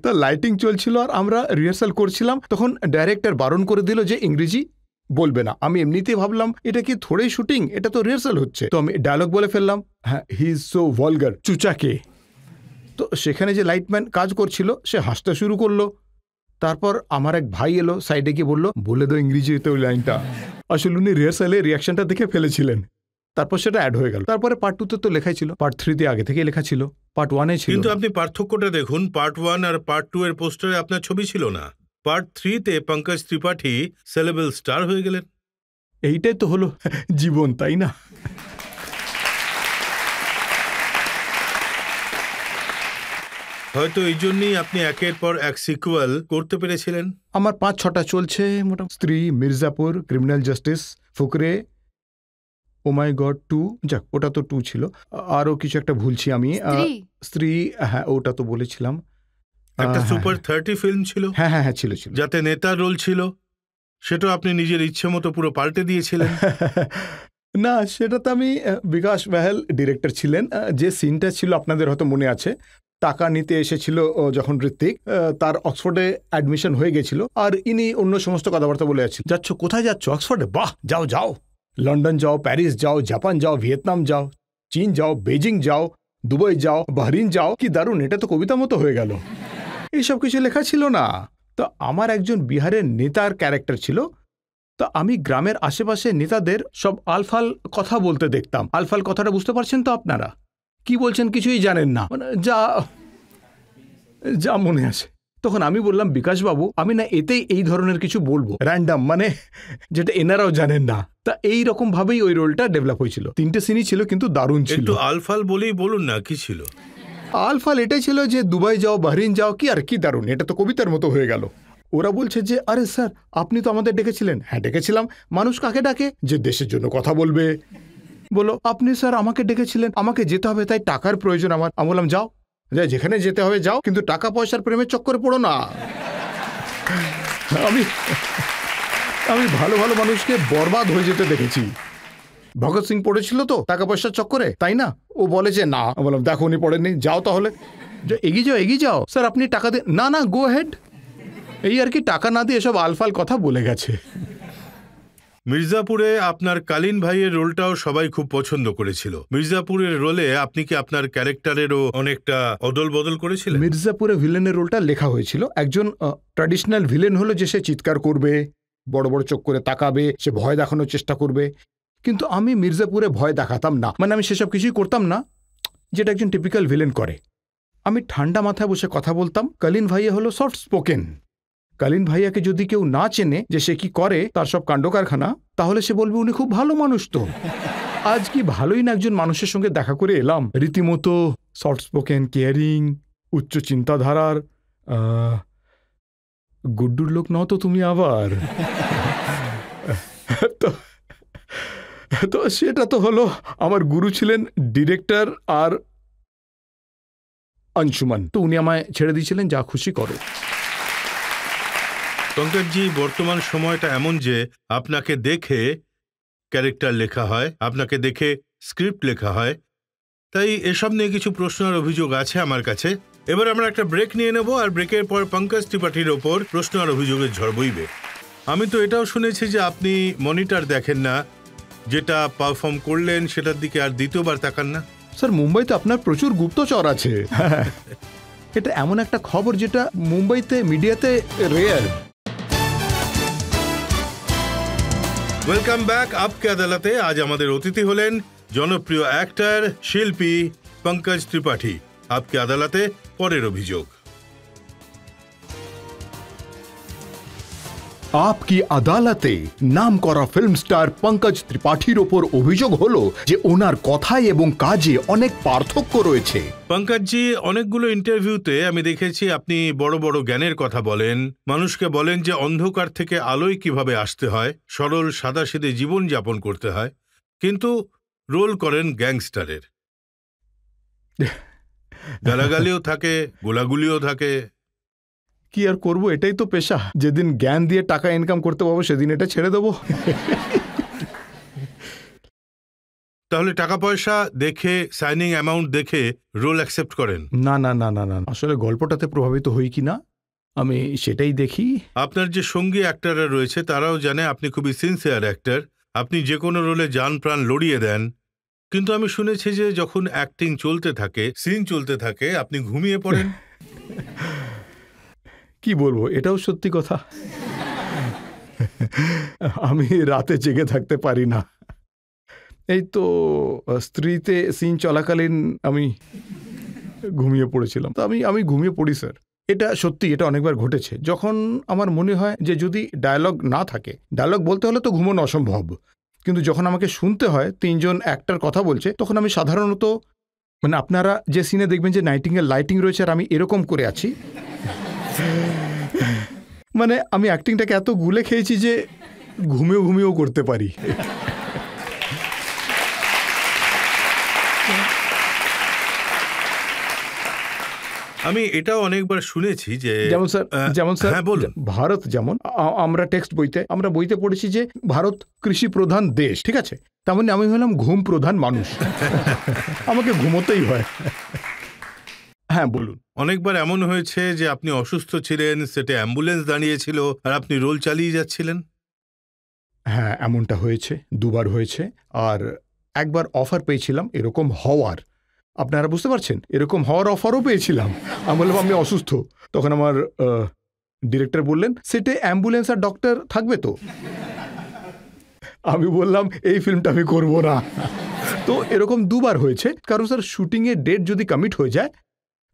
তা লাইটিং চলছিল আর আমরা রিহার্সাল করছিলাম। তখন ডাইরেক্টর বারণ করে দিল যে ইংরেজি বলবে না। আমি এমনিতেই ভাবলাম এটা কি থোড়েই শুটিং, এটা তো রিহার্সাল হচ্ছে। তো আমি ডায়লগ বলে ফেললাম, হ্যাঁ, হি ইজ সো ভলগার, চুচাকে। তো সেখানে যে লাইটম্যান কাজ করছিল সে হাসতে শুরু করলো। তারপর আমার এক ভাই এলো, সাইডে গিয়ে বললো, বলে দো ইংরেজিতে ওই লাইনটা। আসলে উনি রিহার্সালে রিয়াকশনটা দেখে ফেলেছিলেন। তারপর সেটা অ্যাড হয়ে গেল। তারপরে পার্ট 2-তে তো লেখাই ছিল, পার্ট 3-তে আগে থেকে লেখা ছিল, পার্ট 1-এ ছিল। কিন্তু আপনি পার্থক্যটা দেখুন, পার্ট 1 আর পার্ট 2 এর পোস্টারে আপনার ছবি ছিল না। পার্ট 3-তে পঙ্কজ ত্রিপাঠী সেলেবল স্টার হয়ে গেলেন। এইটাই তো হলো জীবন, তাই না? হয়তো এই জন্যই আপনি একের পর এক সিকুয়েল করতে পেরেছিলেন। আমার 5-6টা চলছে মোটামুটি। স্ত্রী, মির্জাপুর, ক্রিমিনাল জাস্টিস, ফুকরে, ও মাই গড 2, যাক ওটা তো 2 ছিল। আরও কিছু একটা ভুলছি আমি। স্ত্রী, হ্যাঁ ওটা তো বলেছিলাম। একটা সুপার 30 ফিল্ম ছিল, হ্যাঁ হ্যাঁ হ্যাঁ ছিল ছিল। যাতে নেতার রোল ছিল, সেটা আপনি নিজের ইচ্ছে মতো পুরো পাল্টে দিয়েছিলেন। না, সেটা তো আমি, বিকাশ বাহেল ডিরেক্টর ছিলেন। যে সিনটা ছিল আপনাদের হয়তো মনে আছে, টাকা নিতে এসেছিল যখন ঋত্বিক, তার অক্সফোর্ডে অ্যাডমিশন হয়ে গেছিল আর ইনি অন্য সমস্ত কথাবার্তা বলে যাচ্ছিল। যাচ্ছ কোথায়? যাচ্ছ অক্সফোর্ডে? বাহ, যাও যাও, লন্ডন যাও, প্যারিস যাও, জাপান যাও, ভিয়েতনাম যাও, চীন যাও, বেজিং যাও, দুবাই যাও, বাহরিন যাও। কি দারুণ, এটা তো কবিতা মতো হয়ে গেল। এইসব কিছু লেখা ছিল না। তো আমার একজন বিহারের নেতার ক্যারেক্টার ছিল। তো আমি গ্রামের আশেপাশে নেতাদের সব আলফাল কথা বলতে দেখতাম। আলফাল কথাটা বুঝতে পারছেন তো আপনারা? কি বলছেন কিছুই জানেন না, মানে যা যা মনে আসে। তখন আমি বললাম, বিকাশবাবু আমি না এতেই এই ধরনের কিছু বলবো, র্যান্ডাম, মানে যেটা এনারাও জানেন না। তা এই রকম ভাবেই ওই রোলটা ডেভেলপ হয়েছিল। 3টে সিনই ছিল কিন্তু দারুণ ছিল। একটু আলফাল বলেই বলুন না, কি ছিল? আলফাল এটাই ছিল যে দুবাই যাও, বাহরিন যাও, কি আর কি দারুণ, এটা তো কবিতার মতো হয়ে গেল। ওরা বলছে যে আরে স্যার আপনি তো আমাদের ডেকেছিলেন। হ্যাঁ ডেকেছিলাম। মানুষ কাকে ডাকে? যে দেশের জন্য কথা বলবে। বলো আপনি স্যার আমাকে ডেকেছিলেন, আমাকে যেতে হবে, তাই টাকার প্রয়োজন আমার। আমি বললাম যাও, যেখানে যেতে হবে যাও, কিন্তু টাকা পয়সার প্রেমের চক্করে পড়ো না। আমি ভালো ভালো মানুষকে বরবাদ হয়ে যেতে দেখেছি। ভগৎ সিং পড়েছিল তো টাকা পয়সার চক্করে, তাই না? ও বলে যে না। বললাম দেখো উনি পড়েননি, যাও তাহলে, এগিয়ে যাও এগিয়ে যাও। স্যার আপনি টাকা দেন না, না গো হেড। এই আর কি, টাকা না দিয়ে এসব আলফাল কথা বলে গেছে। মির্জাপুরে আপনার কালীন ভাইয়ের রোলটাও সবাই খুব পছন্দ করেছিল। মির্জাপুরের রোলে আপনি কি আপনার ক্যারেক্টারেরও অনেকটা অদল বদল করেছিলেন? মির্জাপুরে ভিলেনের রোলটা লেখা হয়েছিল। একজন ট্র্যাডিশনাল ভিলেন হলো যে সে চিৎকার করবে, বড় বড় চোখ করে তাকাবে, সে ভয় দেখানোর চেষ্টা করবে। কিন্তু আমি মির্জাপুরে ভয় দেখাতাম না, মানে আমি সেসব কিছুই করতাম না যেটা একজন টিপিক্যাল ভিলেন করে। আমি ঠান্ডা মাথায় বসে কথা বলতাম। কালীন ভাইয়া হলো সফট স্পোকেন। কালীন ভাইয়াকে যদি কেউ না চেনে যে সে কি করে, তার সব কাণ্ড কারখানা, তাহলে সে বলবে উনি খুব ভালো মানুষ। তো আজ কি ভালোই না একজন মানুষের সঙ্গে দেখা করে এলাম, রীতিমতো সফট স্পোকেন, কেয়ারিং, উচ্চ চিন্তাধারার। গুড্ডুর লোক নও তো তুমি আবার। তো সেটা তো হলো। আমার গুরু ছিলেন ডিরেক্টর আর অংশুমান, তো উনি আমায় ছেড়ে দিয়েছিলেন, যা খুশি করো। পঙ্কজজি, বর্তমান সময়টা এমন যে আপনাকে দেখে ক্যারেক্টার লেখা হয়, আপনাকে দেখে স্ক্রিপ্ট লেখা হয়, তাই এসব নিয়ে কিছু প্রশ্ন আর অভিযোগ আছে আমার কাছে। এবার আমরা একটা ব্রেক নিয়ে নেব, আর ব্রেকের পর পঙ্কজ ত্রিপাঠীর ওপর প্রশ্ন আর অভিযোগের ঝড় বইবে। আমি তো এটাও শুনেছি যে আপনি মনিটর দেখেন না, যেটা পারফর্ম করলেন সেটার দিকে আর দ্বিতীয়বার তাকান না। স্যার মুম্বাইতে আপনার প্রচুর গুপ্তচর আছে। এটা এমন একটা খবর যেটা মুম্বাইতে মিডিয়াতে রেয়ার। ওয়েলকাম ব্যাক আপকে আদালতে। আজ আমাদের অতিথি হলেন জনপ্রিয় অ্যাক্টর শিল্পী পঙ্কজ ত্রিপাঠী। আপকে আদালতে পরের অভিযোগ। আপকি আদালতে নাম করা ফিল্ম স্টার পঙ্কজ ত্রিপাঠীর ওপর অভিযোগ হলো যে ওনার কথায় এবং কাজে অনেক পার্থক্য রয়েছে। পঙ্কজজি, অনেকগুলো ইন্টারভিউতে আমি দেখেছি আপনি বড় বড় জ্ঞানের কথা বলেন, মানুষকে বলেন যে অন্ধকার থেকে আলোয় কিভাবে আসতে হয়, সরল সাদাসিধে জীবন যাপন করতে হয়, কিন্তু রোল করেন গ্যাংস্টারের। গালাগালিও থাকে, গোলাগুলিও থাকে। কি আর করব, এটাই তো পেশা। যেদিন জ্ঞান দিয়ে টাকা ইনকাম করতে পারবো সেদিন এটা ছেড়ে দেবো। তাহলে টাকা পয়সা দেখে, সাইনিং অ্যামাউন্ট দেখে রোল অ্যাকসেপ্ট করেন? না না না না না, আসলে গল্পটাতে প্রভাবিত হই কি না আমি সেটাই দেখি। আপনার যে সঙ্গী অ্যাক্টররা রয়েছে তারাও জানে আপনি খুবই সিনসিয়ার অ্যাক্টর, আপনি যে কোনো রোলে জান প্রাণ লড়িয়ে দেন। কিন্তু আমি শুনেছি যে যখন অ্যাক্টিং চলতে থাকে, সিন চলতে থাকে, আপনি ঘুমিয়ে পড়েন। কি বলবো, এটাও সত্যি কথা। আমি রাতে জেগে থাকতে পারি না। এই তো স্ত্রীতে সিন চলাকালীন আমি ঘুমিয়ে পড়েছিলাম। তো আমি ঘুমিয়ে পড়ি স্যার, এটা সত্যি, এটা অনেকবার ঘটেছে। যখন আমার মনে হয় যে যদি ডায়লগ না থাকে, ডায়লগ বলতে হলে তো ঘুমোনো অসম্ভব, কিন্তু যখন আমাকে শুনতে হয় তিনজন অ্যাক্টর কথা বলছে, তখন আমি সাধারণত মানে আপনারা যে সিনে দেখবেন যে নাইটিংয়ের লাইটিং রয়েছে আর আমি এরকম করে আছি, মানে আমি অ্যাক্টিংটাকে এত গুলে খেয়েছি যে ঘুমিয়েও করতে পারি। আমি এটাও অনেকবার শুনেছি যে যেমন স্যার হ্যাঁ বলুন। ভারত যেমন আমরা টেক্সট বইতে পড়েছি যে ভারত কৃষি প্রধান দেশ, ঠিক আছে, তেমনি আমি হলাম ঘুম প্রধান মানুষ। আমাকে ঘুমোতেই হয়। হ্যাঁ বলুন। অনেকবার এমন হয়েছে যে আপনি অসুস্থ ছিলেন, সেটে অ্যাম্বুলেন্স দাঁড়িয়েছিল আর আপনি রোল চালিয়ে যাচ্ছিলেন? হ্যাঁ, এমনটা হয়েছে, দুবার হয়েছে। আর একবার অফার পেয়েছিলাম এরকম হওয়ার, আপনারা বুঝতে পারছেন, এরকম হওয়ার অফারও পেয়েছিলাম। আমি বললাম আমি অসুস্থ। তখন আমার ডিরেক্টর বললেন সেটে অ্যাম্বুলেন্স আর ডক্টর থাকবে তো? আমি বললাম এই ফিল্মটা আমি করব না। তো এরকম দুবার হয়েছে, কারণ স্যার শুটিংয়ের ডেট যদি কমিট হয়ে যায়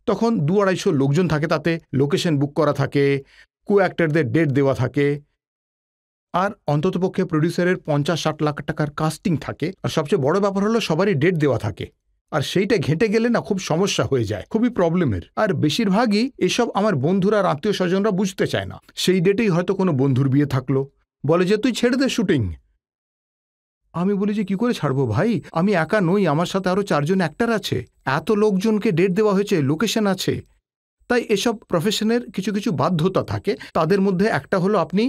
তখন 200-250 লোকজন থাকে, তাতে লোকেশন বুক করা থাকে, কো অ্যাক্টরদের ডেট দেওয়া থাকে, আর অন্ততপক্ষে প্রডিউসারের 50-60 লাখ টাকার কাস্টিং থাকে, আর সবচেয়ে বড় ব্যাপার হলো সবারই ডেট দেওয়া থাকে, আর সেইটা ঘেঁটে গেলে না খুব সমস্যা হয়ে যায়, খুবই প্রবলেমের। আর বেশিরভাগই এসব আমার বন্ধুরা আর আত্মীয় স্বজনরা বুঝতে চায় না। সেই ডেটেই হয়তো কোনো বন্ধুর বিয়ে থাকলো, বলে যে তুই ছেড়ে দে শুটিং। আমি বলি যে কি করে ছাড়বো ভাই, আমি একা নই, আমার সাথে আরো 4 জন অ্যাক্টর আছে, এত লোকজনকে ডেট দেওয়া হয়েছে, লোকেশন আছে। তাই এসব প্রফেশনের কিছু কিছু বাধ্যতা থাকে, তাদের মধ্যে একটা হলো আপনি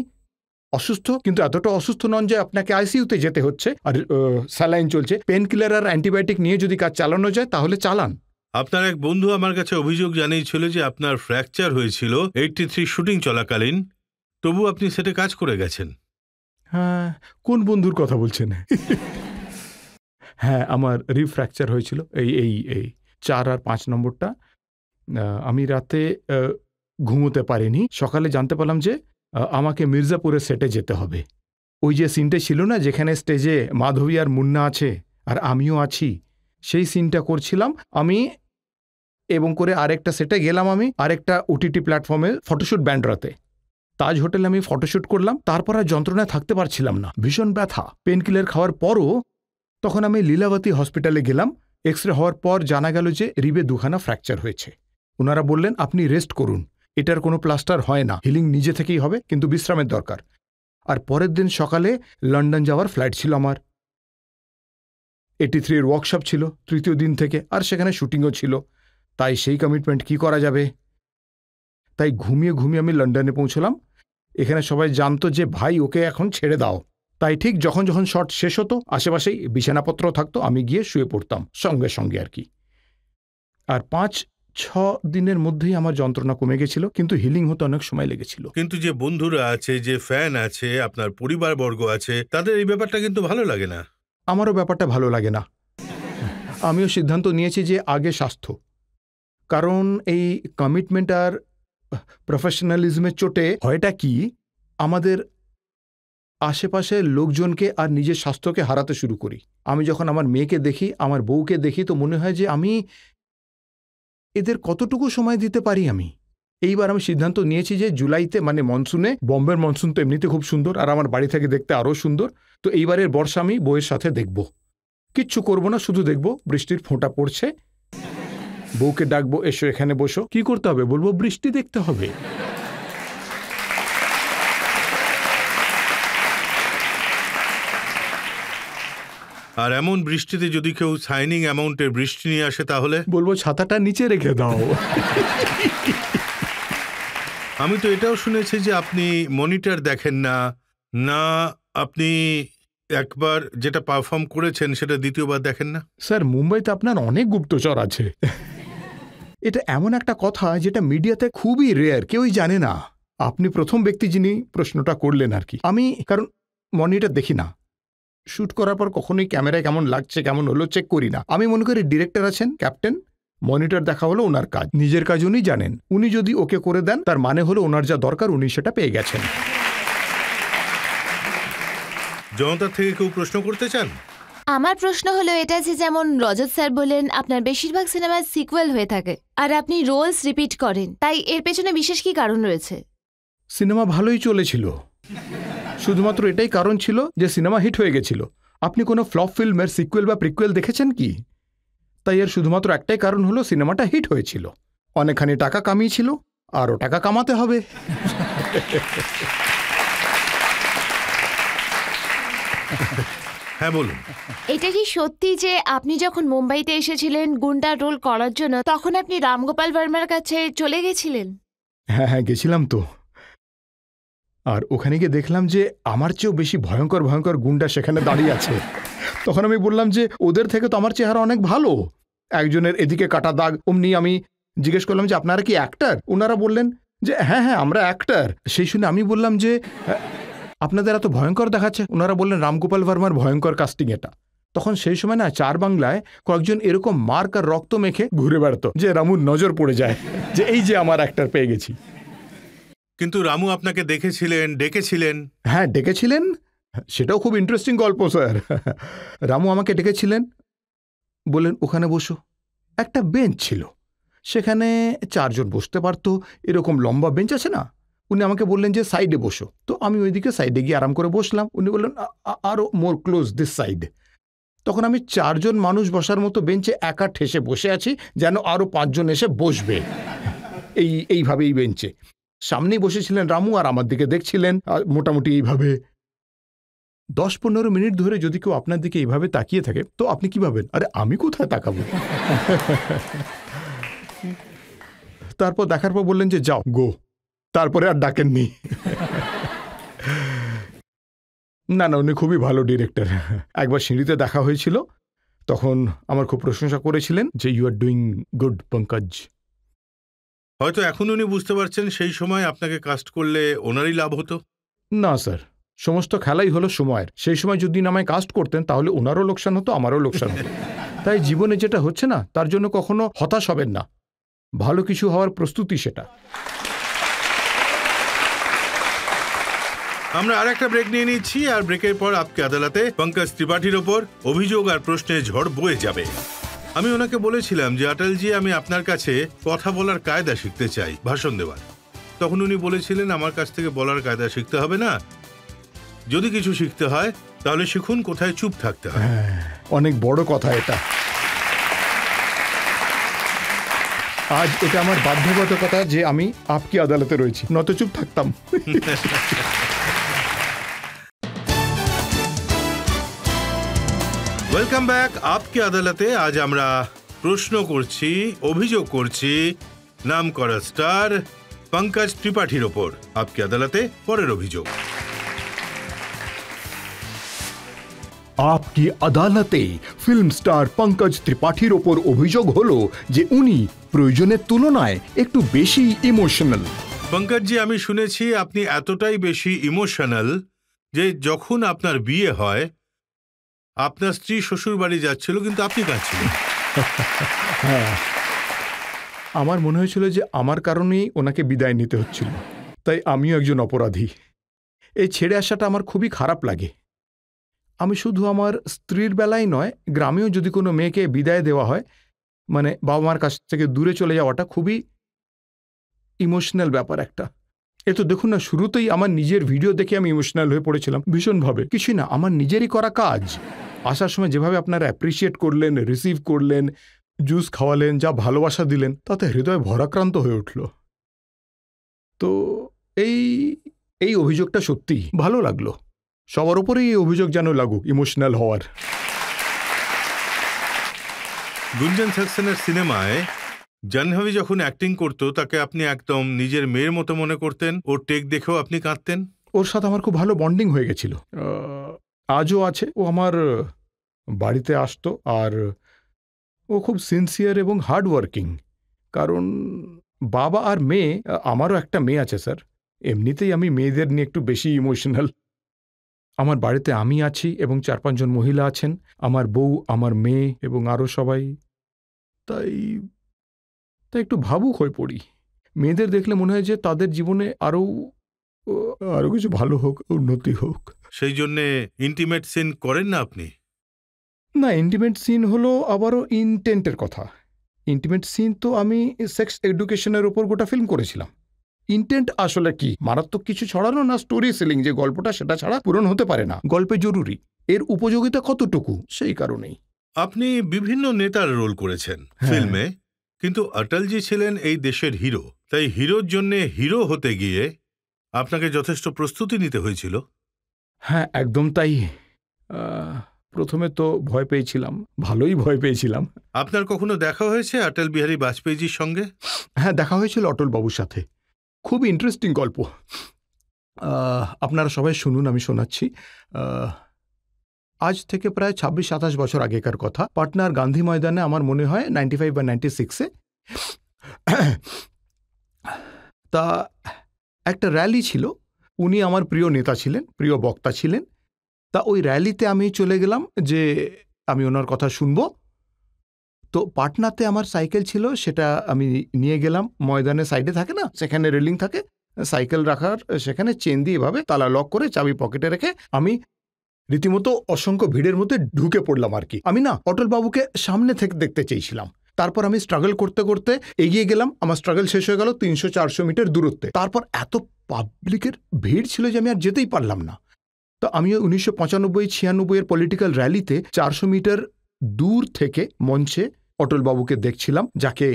অসুস্থ, কিন্তু এতটা অসুস্থ নন যে আপনাকে আইসিইউতে যেতে হচ্ছে, আর স্যালাইন চলছে, পেন কিলার আর অ্যান্টিবায়োটিক নিয়ে যদি কাজ চালানো যায় তাহলে চালান। আপনার এক বন্ধু আমার কাছে অভিযোগ জানিয়েছিল যে আপনার ফ্র্যাকচার হয়েছিল 83 শুটিং চলাকালীন, তবু আপনি সেটে কাজ করে গেছেন। হ্যাঁ, কোন বন্ধুর কথা বলছেন? হ্যাঁ, আমার রিফ্র্যাকচার হয়েছিল এই 4 আর 5 নম্বরটা। আমি রাতে ঘুমোতে পারিনি, সকালে জানতে পারলাম যে আমাকে মির্জাপুরের সেটে যেতে হবে। ওই যে সিনটা ছিল না যেখানে স্টেজে মাধবী আর মুন্না আছে আর আমিও আছি, সেই সিনটা করছিলাম আমি, এবং করে আরেকটা সেটে গেলাম আমি, আরেকটা ওটিটি প্ল্যাটফর্মে ফটোশ্যুট ব্যান্ড্রাতে। তাজ হোটেলে আমি ফটোশ্যুট করলাম, তারপর আর যন্ত্রণায় থাকতে পারছিলাম না, ভীষণ ব্যথা। পেন কিলার খাওয়ার পরও তখন আমি লীলাবতী হসপিটালে গেলাম। এক্সরে হওয়ার পর জানা গেল যে রিবে 2খানা ফ্র্যাকচার হয়েছে। ওনারা বললেন আপনি রেস্ট করুন, এটার কোনো প্লাস্টার হয় না, হিলিং নিজে থেকেই হবে, কিন্তু বিশ্রামের দরকার। আর পরের দিন সকালে লন্ডন যাওয়ার ফ্লাইট ছিল আমার। 83 ওয়ার্কশপ ছিল তৃতীয় দিন থেকে, আর সেখানে শুটিংও ছিল। তাই সেই কমিটমেন্ট কি করা যাবে, তাই ঘুমিয়ে আমি লন্ডনে পৌঁছলাম। এখানে সবাই জানতো যে ভাই ওকে এখন ছেড়ে দাও। তাই ঠিক যখন শট শেষ হতো আশেপাশেই বিছানাপত্র থাকতো, আমি গিয়ে শুয়ে পড়তাম সঙ্গে সঙ্গে আর কি। আর 5-6 দিনের মধ্যেই আমার যন্ত্রণা কমে গেছিল, কিন্তু হিলিং হতে অনেক সময় লেগেছিল। কিন্তু যে বন্ধুরা আছে, যে ফ্যান আছে, আপনার পরিবারবর্গ আছে, তাদের এই ব্যাপারটা কিন্তু ভালো লাগে না। আমারও ব্যাপারটা ভালো লাগে না। আমিও সিদ্ধান্ত নিয়েছি যে আগে স্বাস্থ্য, কারণ এই কমিটমেন্ট আর প্রফেশনালিজমের চোটে হয়টা কি, আমাদের আশেপাশের লোকজনকে আর নিজের স্বাস্থ্যকে হারাতে শুরু করি। আমি যখন আমার মেয়েকে দেখি, আমার বউকে দেখি, তো মনে হয় যে আমি এদের কতটুকু সময় দিতে পারি। এইবার আমি সিদ্ধান্ত নিয়েছি যে জুলাইতে, মানে মনসুনে, বম্বের মনসুন তো এমনিতে খুব সুন্দর, আর আমার বাড়ি থেকে দেখতে আরও সুন্দর। তো এইবারের বর্ষা আমি বউয়ের সাথে দেখব, কিচ্ছু করব না, শুধু দেখব বৃষ্টির ফোঁটা পড়ছে, বউকে ডাকবো, এসো এখানে বসো। কি করতে হবে? বলবো বৃষ্টি দেখতে হবে। আর এমন বৃষ্টিতে যদি কেউ সাইনিং অ্যামাউন্টের বৃষ্টি নিয়ে আসে তাহলে বলবো ছাতাটা নিচে রেখে দাও। আমি তো এটাও শুনেছি যে আপনি মনিটর দেখেন না, না আপনি একবার যেটা পারফর্ম করেছেন সেটা দ্বিতীয়বার দেখেন না। স্যার, মুম্বাইতে আপনার অনেক গুপ্তচর আছে। এটা এমন একটা কথা যেটা মিডিয়াতে খুবই রেয়ার, কেউই জানে না। আপনি প্রথম ব্যক্তি যিনি প্রশ্নটা করলেন আর কি। আমি কারণ মনিটর দেখি না, শ্যুট করার পর কখনোই ক্যামেরায় কেমন লাগছে কেমন হলো চেক করি না। আমি মনে করি ডিরেক্টর আছেন, ক্যাপ্টেন, মনিটর দেখা হলো ওনার কাজ, নিজের কাজ উনি জানেন। উনি যদি ওকে করে দেন তার মানে হলো ওনার যা দরকার উনি সেটা পেয়ে গেছেন। জনতার থেকে কেউ প্রশ্ন করতে চান? আমার প্রশ্ন হলো এটা যে, যেমন রজত স্যার বললেন আপনার বেশিরভাগ সিনেমার সিকুয়েল হয়ে থাকে আর আপনি রোলস রিপিট করেন, তাই এর পেছনে বিশেষ কি কারণ রয়েছে? সিনেমা ভালোই চলেছিল, শুধুমাত্র এটাই কারণ ছিল যে সিনেমা হিট হয়ে গেছিল। আপনি কোনো ফ্লপ ফিল্মের সিকুয়েল বা প্রিকুয়েল দেখেছেন কি? তাই এর শুধুমাত্র একটাই কারণ হলো সিনেমাটা হিট হয়েছিল, অনেকখানি টাকা কামিয়েছিল, আরও টাকা কামাতে হবে। হ্যাঁ বলুন। এটা কি সত্যি যে আপনি যখন মুম্বাইতে এসেছিলেন গুন্ডার রোল করার জন্য, তখন আপনি রামগোপাল বর্মার কাছে চলে গেছিলেন? হ্যাঁ, গেছিলাম তো। আর ওখানে গিয়ে দেখলাম যে আমার চেয়েও বেশি ভয়ঙ্কর ভয়ঙ্কর গুন্ডা সেখানে দাঁড়িয়ে আছে। তখন আমি বললাম যে ওদের থেকে তো আমার চেহারা অনেক ভালো। একজনের এদিকে কাটা দাগ, অমনি আমি জিজ্ঞেস করলাম যে আপনারা কি অ্যাক্টর? ওনারা বললেন যে হ্যাঁ হ্যাঁ আমরা অ্যাক্টর। সেই শুনে আমি বললাম যে আপনাদের এত ভয়ঙ্কর দেখাচ্ছে। ওনারা বললেন রামগোপাল ভার্মার ভয়ঙ্কর কাস্টিং এটা। তখন সেই সময় না চার বাংলায় কয়েকজন এরকম মার্ক আর রক্ত মেখে ঘুরে বেড়াতো, যে রামুর নজর পড়ে যায় যে এই যে আমার অ্যাক্টর পেয়ে গেছি। কিন্তু রামু আপনাকে দেখেছিলেন, ডেকেছিলেন? হ্যাঁ ডেকেছিলেন, সেটাও খুব ইন্টারেস্টিং গল্প স্যার। রামু আমাকে ডেকেছিলেন, বললেন ওখানে বসো। একটা বেঞ্চ ছিল, সেখানে চারজন বসতে পারতো, এরকম লম্বা বেঞ্চ আছে না। উনি আমাকে বললেন যে সাইডে বসো। তো আমি ওইদিকে সাইডে গিয়ে আরাম করে বসলাম। উনি বললেন আরও মোর ক্লোজ দিস সাইড। তখন আমি চারজন মানুষ বসার মতো বেঞ্চে একা ঠেসে বসে আছি, যেন আরও পাঁচজন এসে বসবে এইভাবে এই বেঞ্চে। সামনেই বসেছিলেন রামু আর আমার দিকে দেখছিলেন মোটামুটি এইভাবে। 10-15 মিনিট ধরে যদি কেউ আপনার দিকে এইভাবে তাকিয়ে থাকে তো আপনি কি ভাবেন? আরে আমি কোথায় তাকাবো? তারপর দেখার পর বললেন যে যাও গো। তারপরে আর ডাকেননি। না না, উনি খুবই ভালো ডিরেক্টর। একবার সিঁড়িতে দেখা হয়েছিল, তখন আমার খুব প্রশংসা করেছিলেন যে you are doing good Pankaj. হয়তো এখন উনি বুঝতে পারছেন সেই সময় আপনাকে কাস্ট করলে ওনারই লাভ হতো। না স্যার, সমস্ত খেলাই হলো সময়ের। সেই সময় যদি আমায় কাস্ট করতেন তাহলে ওনারও লোকসান হতো, আমারও লোকসান হতো। তাই জীবনে যেটা হচ্ছে না তার জন্য কখনো হতাশ হবেন না, ভালো কিছু হওয়ার প্রস্তুতি সেটা। আমরা আর একটা ব্রেক নিয়ে নিচ্ছি, আর ব্রেকের পর আপকে আদালতে পঙ্কজ ত্রিপাঠীর ওপর অভিযোগ আর প্রশ্নের ঝড় বয়ে যাবে। আমি ওনাকে বলেছিলাম যে অটলজি, আমি আপনার কাছে কথা বলার কায়দা শিখতে চাই, ভাষণ দেওয়ার। তখন উনি বলেছিলেন আমার কাছ থেকে বলার কায়দা শিখতে হবে না, যদি কিছু শিখতে হয় তাহলে শিখুন কোথায় চুপ থাকতে হয়। অনেক বড় কথা এটা। আজ এটা আমার বাধ্যবাধকতা যে আমি আপকি আদালতে রয়েছি, নয়তো চুপ থাকতাম। ওয়েলকাম ব্যাক আপকে আদালতে। আজ আমরা প্রশ্ন করছি, অভিযোগ করছি নাম করা স্টার পঙ্কজ ত্রিপাঠীর ওপর। আপকে আদালতে পরের অভিযোগ। আপকি আদালতে ফিল্ম স্টার পঙ্কজ ত্রিপাঠীর ওপর অভিযোগ হলো যে উনি প্রয়োজনের তুলনায় একটু বেশি ইমোশনাল। পঙ্কজজি, আমি শুনেছি আপনি এতটাই বেশি ইমোশনাল যে যখন আপনার বিয়ে হয় আপনার স্ত্রী শ্বশুর বাড়ি যাচ্ছিল কিন্তু আপনি কাঁদছিলেন। হ্যাঁ, আমার মনে হয়েছিল যে আমার কারণেই ওনাকে বিদায় নিতে হচ্ছিল, তাই আমিও একজন অপরাধী। এই ছেড়ে আসাটা আমার খুবই খারাপ লাগে। আমি শুধু আমার স্ত্রীর বেলায় নয়, গ্রামেও যদি কোনো মেয়েকে বিদায় দেওয়া হয়, মানে বাবা মার কাছ থেকে দূরে চলে যাওয়াটা খুবই ইমোশনাল ব্যাপার একটা। এ তো দেখুন না, শুরুতেই আমার নিজের ভিডিও দেখে আমি ইমোশনাল হয়ে পড়েছিলাম ভীষণভাবে। কিছুই না, আমার নিজেরই করা কাজ। আসার সময় যেভাবে আপনারা অ্যাপ্রিসিয়েট করলেন, রিসিভ করলেন, জুস খাওয়ালেন, যা ভালোবাসা দিলেন, তাতে হৃদয় ভরাক্রান্ত হয়ে উঠল। তো এই অভিযোগটা সত্যি ভালো লাগলো। সবার উপরেই এই অভিযোগ যেন লাগুক ইমোশনাল হওয়ার। গুঞ্জন সাক্সেনার সিনেমায় জাহ্নবী যখন অ্যাক্টিং করতো তাকে আপনি একদম নিজের মেয়ের মতো মনে করতেন, ওর টেক দেখেও আপনি কাঁদতেন। ওর সাথে আমার খুব ভালো বন্ডিং হয়ে গেছিল, আজও আছে। ও আমার বাড়িতে আসতো, আর ও খুব সিনসিয়ার এবং হার্ড ওয়ার্কিং। কারণ বাবা আর মেয়ে, আমারও একটা মেয়ে আছে স্যার, এমনিতেই আমি মেয়েদের নিয়ে একটু বেশি ইমোশনাল। আমার বাড়িতে আমি আছি এবং 4-5 জন মহিলা আছেন, আমার বউ, আমার মেয়ে এবং আরও সবাই। তাই একটু ভাবুক হয়ে পড়ি। মেয়েদের দেখলে মনে হয় যে তাদের জীবনে আরও কিছু ভালো হোক, উন্নতি হোক। সেই জন্যে ইন্টিমেট সিন করেন না আপনি? না, ইন্টিমেট সিন হলো আবারও ইনটেন্টের কথা। ইন্টিমেট সিন তো আমি সেক্স এডুকেশনের ওপর গোটা ফিল্ম করেছিলাম। ইন্টেন্ট আসলে কি? মারাত্মক কিছু ছড়ানো, না স্টোরি সেলিং, যে গল্পটা সেটা ছাড়া পূরণ হতে পারে না। গল্পে জরুরি, এর উপযোগিতা কতটুকু, সেই কারণেই। আপনি বিভিন্ন নেতার রোল করেছেন ফিল্মে, কিন্তু অটলজি ছিলেন এই দেশের হিরো। তাই হিরোর জন্য হিরো হতে গিয়ে আপনাকে যথেষ্ট প্রস্তুতি নিতে হয়েছিল। হ্যাঁ, একদম তাই। প্রথমে তো ভয় পেয়েছিলাম, ভালোই ভয় পেয়েছিলাম। আপনার কখনো দেখা হয়েছে অটল বিহারী বাজপেয়ীজির সঙ্গে? হ্যাঁ, দেখা হয়েছিল অটল বাবুর সাথে। খুব ইন্টারেস্টিং গল্প। আপনারা সবাই শুনুন, আমি শোনাচ্ছি। আজ থেকে প্রায় 26-27 বছর আগেকার কথা। পাটনার গান্ধী ময়দানে, আমার মনে হয় 95 বা 96-এ, তা একটা র্যালি ছিল। উনি আমার প্রিয় নেতা ছিলেন, প্রিয় বক্তা ছিলেন। তা ওই র্যালিতে আমি চলে গেলাম যে আমি ওনার কথা শুনব। তো পাটনাতে আমার সাইকেল ছিল, সেটা আমি নিয়ে গেলাম। ময়দানের সাইডে থাকে না, সেখানে রেলিং থাকে, সাইকেল রাখার সেখানে চেন দিয়ে এভাবে তালা লক করে চাবি পকেটে রেখে আমি রীতিমতো অসংখ্য ভিড়ের মধ্যে ঢুকে পড়লাম আর কি। আমি না অটল বাবুকে সামনে থেকে দেখতে চেয়েছিলাম। তারপর আমি স্ট্রাগল করতে করতে এগিয়ে গেলাম। আমার স্ট্রাগল শেষ হয়ে গেল 300-400 মিটার দূরত্বে। তারপর এত পাবলিকের ভিড় ছিল যে আমি আর যেতেই পারলাম না। তো আমি 1995-96 পলিটিক্যাল র্যালিতে 400 মিটার দূর থেকে মঞ্চে অটলবাবুকে দেখছিলাম, যাকে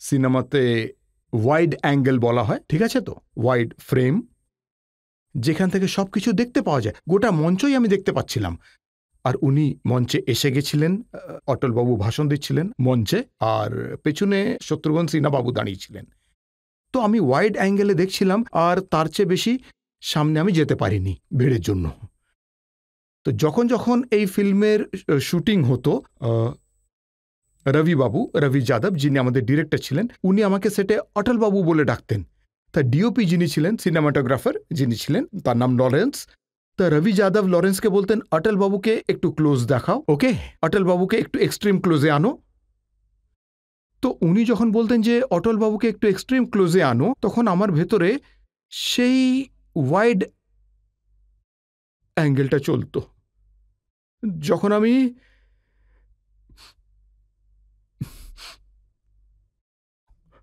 সিনেমাতে ওয়াইড অ্যাঙ্গেল বলা হয়, ঠিক আছে তো, ওয়াইড ফ্রেম, যেখান থেকে সব কিছু দেখতে পাওয়া যায়। গোটা মঞ্চই আমি দেখতে পাচ্ছিলাম। আর উনি মঞ্চে এসে গেছিলেন, অটলবাবু ভাষণ দিচ্ছিলেন মঞ্চে, আর পেছনে শত্রুঘ্ন সিনহা বাবু দাঁড়িয়েছিলেন। তো আমি ওয়াইড অ্যাঙ্গেলে দেখছিলাম, আর তার চেয়ে বেশি সামনে আমি যেতে পারিনি ভিড়ের জন্য। তো যখন এই ফিল্মের শুটিং হতো, রবি যাদব, যিনি আমাদের ডিরেক্টর ছিলেন, উনি আমাকে সেটে অটলবাবু বলে ডাকতেন। তা ডিওপি যিনি ছিলেন, সিনেমাটোগ্রাফার যিনি ছিলেন, তার নাম লরেন্স। তা রবি যাদব লরেন্সকে বলতেন, অটলবাবুকে একটু ক্লোজ দেখাও, ওকে, অটলবাবুকে একটু এক্সট্রিম ক্লোজে আনো। তো উনি যখন বলতেন যে অটলবাবুকে একটু এক্সট্রিম ক্লোজে আনো, তখন আমার ভেতরে সেই ওয়াইড অ্যাঙ্গেলটা চলত। যখন আমি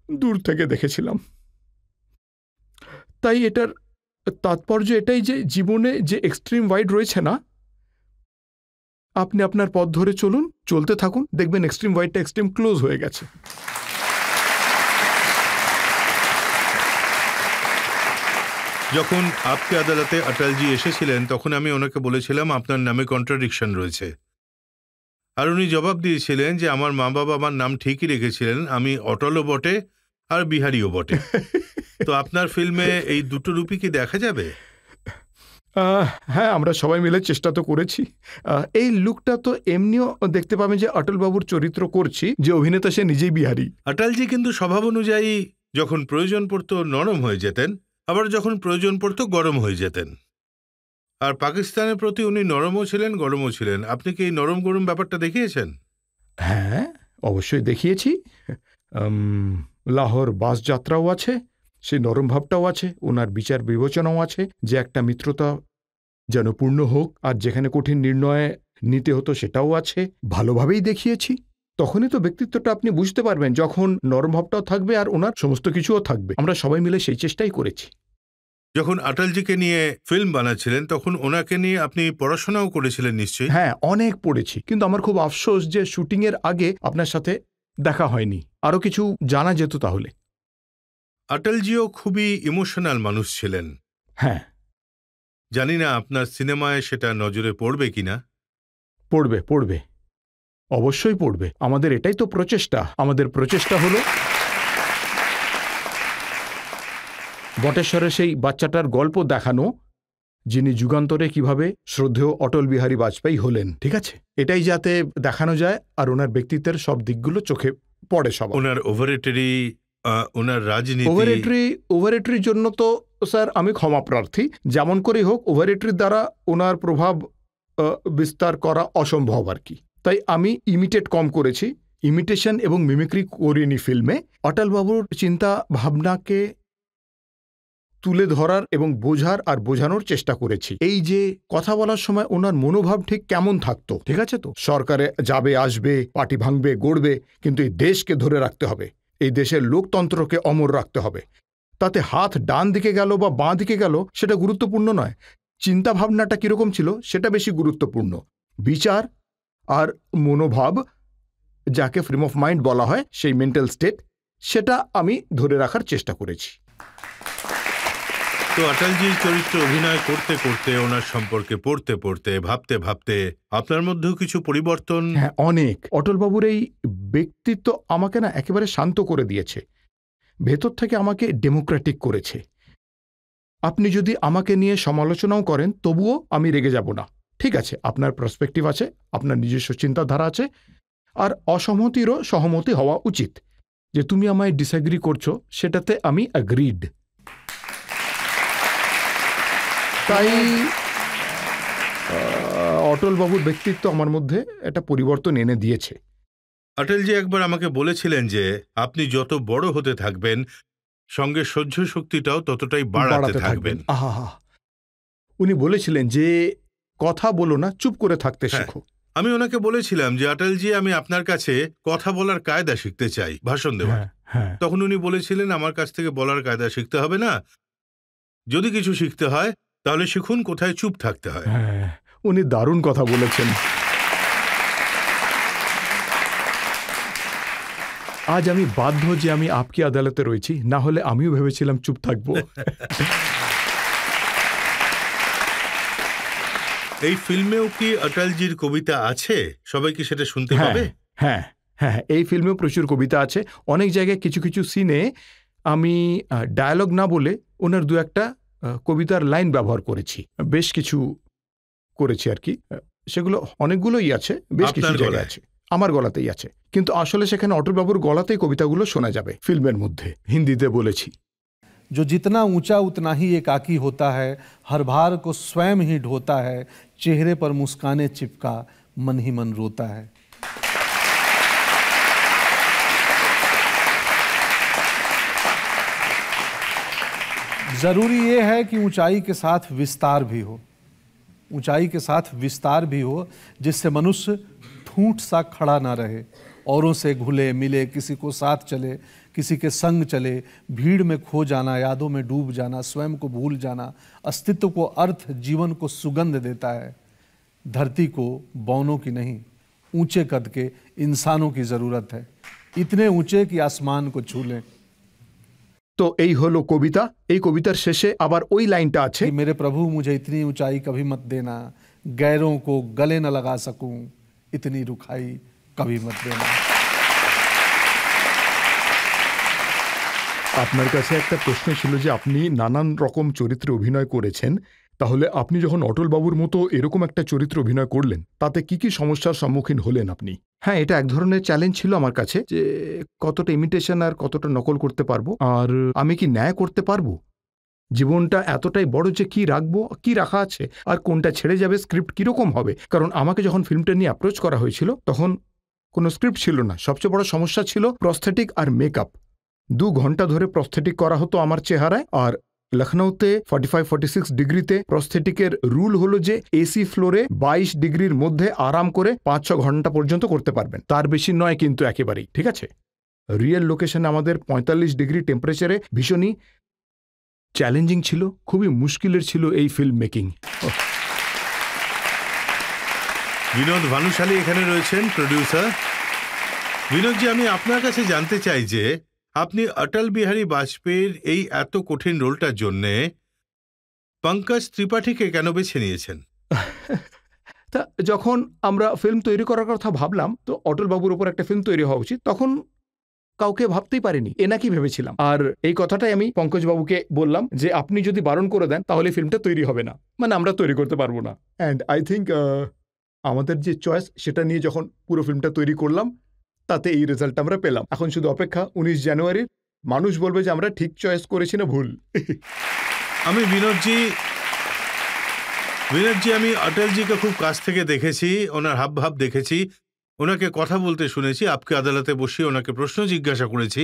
দূর থেকে দেখেছিলাম। তাই এটার তাৎপর্য এটাই যে জীবনে যে এক্সট্রিম ওয়াইড রয়েছে না, আপনি আপনার পথ ধরে চলুন, চলতে থাকুন, দেখবেন এক্সট্রিম ওয়াইডটা এক্সট্রিম ক্লোজ হয়ে গেছে। যখন আপকে আদালতে অটলজি এসেছিলেন তখন আমি ওনাকে বলেছিলাম আপনার নামে কন্ট্রাডিকশন রয়েছে, আর উনি জবাব দিয়েছিলেন যে আমার মা বাবা আমার নাম ঠিকই রেখেছিলেন, আমি অটলও বটে আর বিহারীও বটে। তো আপনার ফিল্মে এই দুটো রূপই কি দেখা যাবে? হ্যাঁ, আমরা সবাই মিলে চেষ্টা তো করেছি। এই লুকটা তো এমনিও দেখতে পাবেন যে অটলবাবুর চরিত্র করছি, যে অভিনেতা সে নিজেই বিহারী। অটলজি কিন্তু স্বভাব অনুযায়ী যখন প্রয়োজন পড়তো নরম হয়ে যেতেন, আবার যখন প্রয়োজন পড়তো গরম হয়ে যেতেন। আর পাকিস্তানের প্রতি উনি নরমও ছিলেন, গরমও ছিলেন। আপনি কি এই নরম গরম ব্যাপারটা দেখিয়েছেন? হ্যাঁ, অবশ্যই দেখিয়েছি। লাহোর বাস যাত্রাও আছে, সেই নরম ভাবটাও আছে, ওনার বিচার বিবেচনাও আছে যে একটা মিত্রতা যেন পূর্ণ হোক, আর যেখানে কঠিন নির্ণয় নিতে হতো সেটাও আছে। ভালোভাবেই দেখিয়েছি। তখনই তো ব্যক্তিত্বটা আপনি বুঝতে পারবেন, যখন নরম ভাবটাও থাকবে আর ওনার সমস্ত কিছুও থাকবে। আমরা সবাই মিলে সেই চেষ্টাই করেছি। যখন অটলজিকে নিয়ে ফিল্ম বানাচ্ছিলেন তখন ওনাকে নিয়ে আপনি পড়াশোনাও করেছিলেন নিশ্চয়ই? হ্যাঁ, অনেক পড়েছি, কিন্তু আমার খুব আফসোস যে শুটিংয়ের আগে আপনার সাথে দেখা হয়নি। আরও কিছু জানা যেত তাহলে। অটলজিও খুবই ইমোশনাল মানুষ ছিলেন। হ্যাঁ, জানি না আপনার সিনেমায় সেটা নজরে পড়বে কিনা। পড়বে পড়বে, অবশ্যই পড়বে। আমাদের এটাই তো প্রচেষ্টা। আমাদের প্রচেষ্টা হলো বটেশ্বরের সেই বাচ্চাটার গল্প দেখানো, যিনি যুগান্তরে কিভাবে শ্রদ্ধেয় অটল বিহারী বাজপেয়ী হলেন। ঠিক আছে, এটাই যাতে দেখানো যায় আর ওনার ব্যক্তিত্বের সব দিকগুলো চোখে পড়ে সব। ওনার ওভারেটরি, ওনার রাজনীতি। ওভারেটরির জন্য তো স্যার আমি ক্ষমা প্রার্থী। যেমন করেই হোক, ওভারেটরির দ্বারা ওনার প্রভাব বিস্তার করা অসম্ভব আর কি। তাই আমি ইমিটেট কম করেছি, ইমিটেশন এবং মিমিক্রি করিনি ফিল্মে। অটলবাবুর চিন্তা ভাবনাকে তুলে ধরার এবং বোঝার আর বোঝানোর চেষ্টা করেছি। এই যে কথা বলার সময় ওনার মনোভাব ঠিক কেমন থাকতো, ঠিক আছে তো, সরকারে যাবে আসবে, পার্টি ভাঙবে গড়বে, কিন্তু এই দেশকে ধরে রাখতে হবে, এই দেশের লোকতন্ত্রকে অমর রাখতে হবে। তাতে হাত ডান দিকে গেল বা বাঁ দিকে গেল সেটা গুরুত্বপূর্ণ নয়, চিন্তা ভাবনাটা কিরকম ছিল সেটা বেশি গুরুত্বপূর্ণ। বিচার আর মনোভাব, যাকে ফ্রেম অফ মাইন্ড বলা হয়, সেই মেন্টাল স্টেট, সেটা আমি ধরে রাখার চেষ্টা করেছি। তো অটলজির চরিত্র অভিনয় করতে করতে, ওনার সম্পর্কে পড়তে পড়তে, ভাবতে ভাবতে আপনার মধ্যেও কিছু পরিবর্তন? হ্যাঁ, অনেক। অটলবাবুর এই ব্যক্তিত্ব আমাকে না একেবারে শান্ত করে দিয়েছে, ভেতর থেকে আমাকে ডেমোক্রেটিক করেছে। আপনি যদি আমাকে নিয়ে সমালোচনাও করেন তবুও আমি রেগে যাব না। ঠিক আছে, আপনার পার্সপেক্টিভ আছে, আপনার নিজস্ব চিন্তাধারা আছে, আর অসহমতিরও সহমতি হওয়া উচিত। যে তুমি আমায় ডিসএগ্রি করছো সেটাতে আমি অ্যাগ্রিড। তাই অটলবাবুর ব্যক্তিত্ব আমার মধ্যে একটা পরিবর্তন এনে দিয়েছে। অটলজি একবার আমাকে বলেছিলেন যে আপনি যত বড় হতে থাকবেন, সঙ্গে সহ্য শক্তিটাও ততটাই বাড়াতে থাকবেন। আহা, উনি বলেছিলেন যে কথা বলো না, চুপ করে থাকতে শেখো। আমি ওনাকে বলেছিলাম যে অটলজি, আমি আপনার কাছে কথা বলার কায়দা শিখতে চাই, ভাষণ দেওয়ার। তখন উনি বলেছিলেন, আমার কাছ থেকে বলার কায়দা শিখতে হবে না, যদি কিছু শিখতে হয় তাহলে শিখুন কোথায় চুপ থাকতে হয়। উনি দারুণ কথা বলেছেন। আজ আমি বাধ্য যে আমি আপকি আদালতে রয়েছি, না হলে আমিও ভেবেছিলাম চুপ থাকবো। এই ফিল্মেও কি অটলজির কবিতা আছে? সবাই কি সেটা শুনতে পাবে? হ্যাঁ হ্যাঁ, এই ফিল্মেও প্রচুর কবিতা আছে। অনেক জায়গায় কিছু কিছু সিনে আমি ডায়ালগ না বলে ওনার দু একটা কবিতার লাইন ব্যবহার করেছি, বেশ কিছু করেছি আর কি। সেগুলো অনেকগুলোই আছে, বেশ কিছু জায়গায় আছে, আমার গলাতেই আছে, কিন্তু আসলে সেখানে অটলবাবুর গলাতেই কবিতাগুলো শোনা যাবে ফিল্মের মধ্যে। হিন্দিতে বলেছি। जो जितना ऊंचा उतना ही एकाकी होता है, हर भार को स्वयं ही ढोता है, चेहरे पर मुस्काने चिपका मन ही मन रोता है। जरूरी ये है कि ऊंचाई के साथ विस्तार भी हो, ऊंचाई के साथ विस्तार भी हो, जिससे मनुष्य ठूंठ सा खड़ा ना रहे, औरों से घुले मिले, किसी को साथ चले, किसी के संग चले, भीड़ में खो जाना, यादों में डूब जाना, स्वयं को भूल जाना, अस्तित्व को अर्थ, जीवन को सुगंध देता है। धरती को बौनों की नहीं, ऊंचे कद के इंसानों की जरूरत है, इतने ऊंचे कि आसमान को छू लें। तो এই হলো কবিতা। এই কবিতার শেষে আবার ওই লাইনটা আছে, मेरे प्रभु मुझे इतनी ऊंचाई कभी मत देना, गैरों को गले न लगा सकूं, इतनी रुखाई कभी मत देना। আপনার কাছে একটা প্রশ্ন ছিল যে আপনি নানান রকম চরিত্রে অভিনয় করেছেন, তাহলে আপনি যখন অটলবাবুর মতো এরকম একটা চরিত্রে অভিনয় করলেন তাতে কি কি সমস্যার সম্মুখীন হলেন আপনি? হ্যাঁ, এটা এক ধরনের চ্যালেঞ্জ ছিল আমার কাছে, যে কতটা ইমিটেশন আর কতটা নকল করতে পারবো, আর আমি কি ন্যায় করতে পারবো। জীবনটা এতটাই বড় যে কি রাখবো, কি রাখা আছে, আর কোনটা ছেড়ে যাবে, স্ক্রিপ্ট কিরকম হবে। কারণ আমাকে যখন ফিল্মটা নিয়ে অ্যাপ্রোচ করা হয়েছিল তখন কোনো স্ক্রিপ্ট ছিল না। সবচেয়ে বড় সমস্যা ছিল প্রস্থেটিক আর মেকআপ। 2 ঘন্টা ধরে প্রস্থেটিক করা হতো আমার চেহারায়। আর লখনৌতে 45-46 ডিগ্রিতে প্রস্থেটিকের রুল হলো যে এসি ফ্লোরে 22 ডিগ্রির মধ্যে আরাম করে 5-6 ঘন্টা পর্যন্ত করতে পারবেন, তার বেশি নয় কিন্তু একেবারেই। ঠিক আছে, রিয়েল লোকেশনে আমাদের 45 ডিগ্রি টেম্পারেচারে ভীষণই চ্যালেঞ্জিং ছিল, খুবই মুশকিলের ছিল এই ফিল্ম মেকিং। বিনোদ ভানুশালী এখানে রয়েছেন, প্রডিউসার। বিনোদজি, আমি আপনার কাছে জানতে চাই যে আপনি অটল বিহারী বাজপেয়ীর এই এত কঠিন রোলটার জন্যে পঙ্কজ ত্রিপাঠীকে কেন বেছে নিয়েছেন? তা যখন আমরা ফিল্ম তৈরি করার কথা ভাবলাম, তো অটল বাবুর উপর একটা ফিল্ম তৈরি হওয়া উচিত, তখন কাউকে ভাবতেই পারিনি, এনাকি ভেবেছিলাম। আর এই কথাটাই আমি পঙ্কজ বাবুকে বললাম যে আপনি যদি বারণ করে দেন তাহলে ফিল্মটা তৈরি হবে না, মানে আমরা তৈরি করতে পারবো না। অ্যান্ড আই থিঙ্ক আমাদের যে চয়েস সেটা নিয়ে যখন পুরো ফিল্মটা তৈরি করলাম, তাতে এই রেজাল্ট আমরা পেলাম। এখন শুধু অপেক্ষা 19 জানুয়ারির, মানুষ বলবে যে আমরা ঠিক চয়েস করেছি না ভুল। আমি বিনোদজি, আমি অটলজিকে খুব কাছ থেকে দেখেছি, ওনার হাবভাব দেখেছি, ওনাকে কথা বলতে শুনেছি, আপকে আদালতে বসিয়ে ওনাকে প্রশ্ন জিজ্ঞাসা করেছি।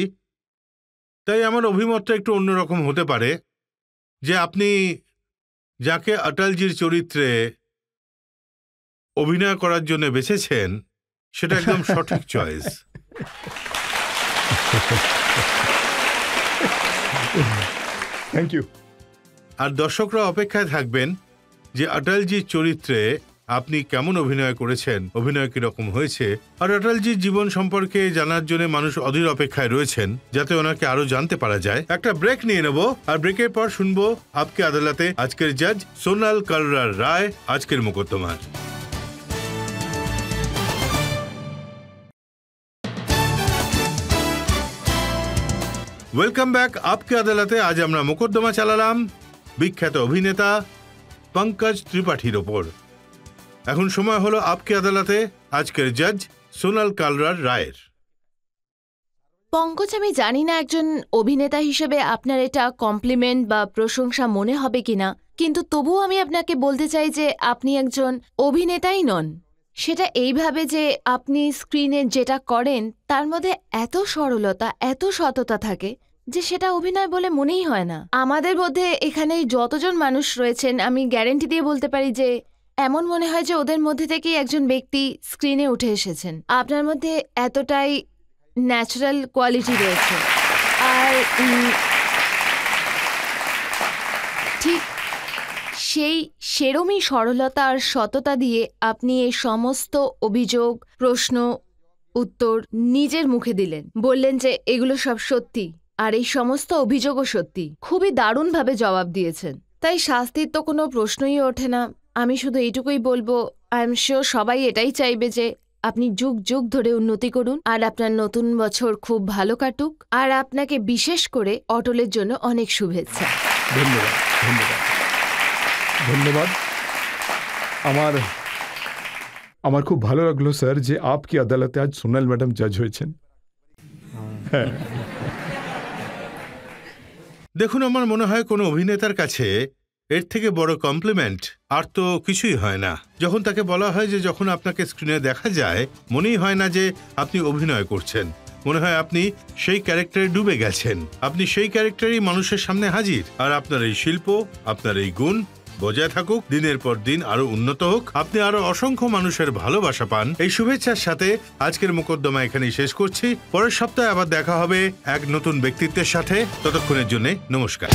তাই আমার অভিমতটা একটু অন্যরকম হতে পারে যে আপনি যাকে অটলজির চরিত্রে অভিনয় করার জন্য বেছেছেন সেটা একদম সঠিক চয়েস। Thank you. আর দর্শকরা অপেক্ষায় থাকবেন যে অটলজির চরিত্রে আপনি কেমন অভিনয় করেছেন, অভিনয় কিরকম হয়েছে। আর অটলজির জীবন সম্পর্কে জানার জন্য মানুষ অধীর অপেক্ষায় রয়েছেন, যাতে ওনাকে আরো জানতে পারা যায়। একটা ব্রেক নিয়ে নেব, আর ব্রেকের পর শুনবো আপকে আদালতে আজকের জাজ সোনাল কালরার রায় আজকের মোকদ্দমার। ওয়েলকাম ব্যাক আপকে আদালতে। আজ আমরা মোকদ্দমা চালালাম বিখ্যাত অভিনেতা পঙ্কজ ত্রিপাঠীর ওপর। এখন সময় হলো আপকে আদালতে আজকের জাজ সোনাল কালরার রায়ের। পঙ্কজ, আমি জানি না একজন অভিনেতা হিসেবে আপনার এটা কমপ্লিমেন্ট বা প্রশংসা মনে হবে কিনা, কিন্তু তবুও আমি আপনাকে বলতে চাই যে আপনি একজন অভিনেতাই নন। সেটা এইভাবে যে আপনি স্ক্রিনে যেটা করেন তার মধ্যে এত সরলতা, এত সততা থাকে যে সেটা অভিনয় বলে মনেই হয় না। আমাদের মধ্যে এখানে যতজন মানুষ রয়েছেন, আমি গ্যারেন্টি দিয়ে বলতে পারি যে এমন মনে হয় যে ওদের মধ্যে থেকেই একজন ব্যক্তি স্ক্রিনে উঠে এসেছেন। আপনার মধ্যে এতটাই ন্যাচারাল কোয়ালিটি রয়েছে। আর ঠিক সেরমই সরলতা আর সততা দিয়ে আপনি এই সমস্ত অভিযোগ, প্রশ্ন, উত্তর নিজের মুখে দিলেন, বললেন যে এগুলো সব সত্যি আর এই সমস্ত অভিযোগও সত্যি। খুবই দারুণভাবে জবাব দিয়েছেন, তাই শাস্তির তো কোনো প্রশ্নই ওঠে না। আমি শুধু এইটুকুই বলবো, আই এম শিওর সবাই এটাই চাইবে যে আপনি যুগ যুগ ধরে উন্নতি করুন আর আপনার নতুন বছর খুব ভালো কাটুক। আর আপনাকে বিশেষ করে অটলের জন্য অনেক শুভেচ্ছা। ধন্যবাদ, ধন্যবাদ, ধন্যবাদ। আমার খুব ভালো লাগলো স্যার যে আপকি আদালতে আজ সোনাল ম্যাডাম জাজ হয়েছেন। হ্যাঁ, দেখুন, আমার মনে হয় কোনো অভিনেতার কাছে এর থেকে বড় কমপ্লিমেন্ট আর তো কিছুই হয় না। যখন তাকে বলা হয় যে যখন আপনাকে স্ক্রিনে দেখা যায় মনেই হয় না যে আপনি অভিনয় করছেন, মনে হয় আপনি সেই ক্যারেক্টারে ডুবে গেছেন, আপনি সেই ক্যারেক্টারই মানুষের সামনে হাজির। আর আপনার এই শিল্প, আপনার এই গুণ বজায় থাকুক, দিনের পর দিন আরো উন্নত হোক, আপনি আরো অসংখ্য মানুষের ভালোবাসা পান। এই শুভেচ্ছার সাথে আজকের মোকদ্দমা এখানেই শেষ করছি। পরের সপ্তাহে আবার দেখা হবে এক নতুন ব্যক্তিত্বের সাথে। ততক্ষণের জন্য নমস্কার।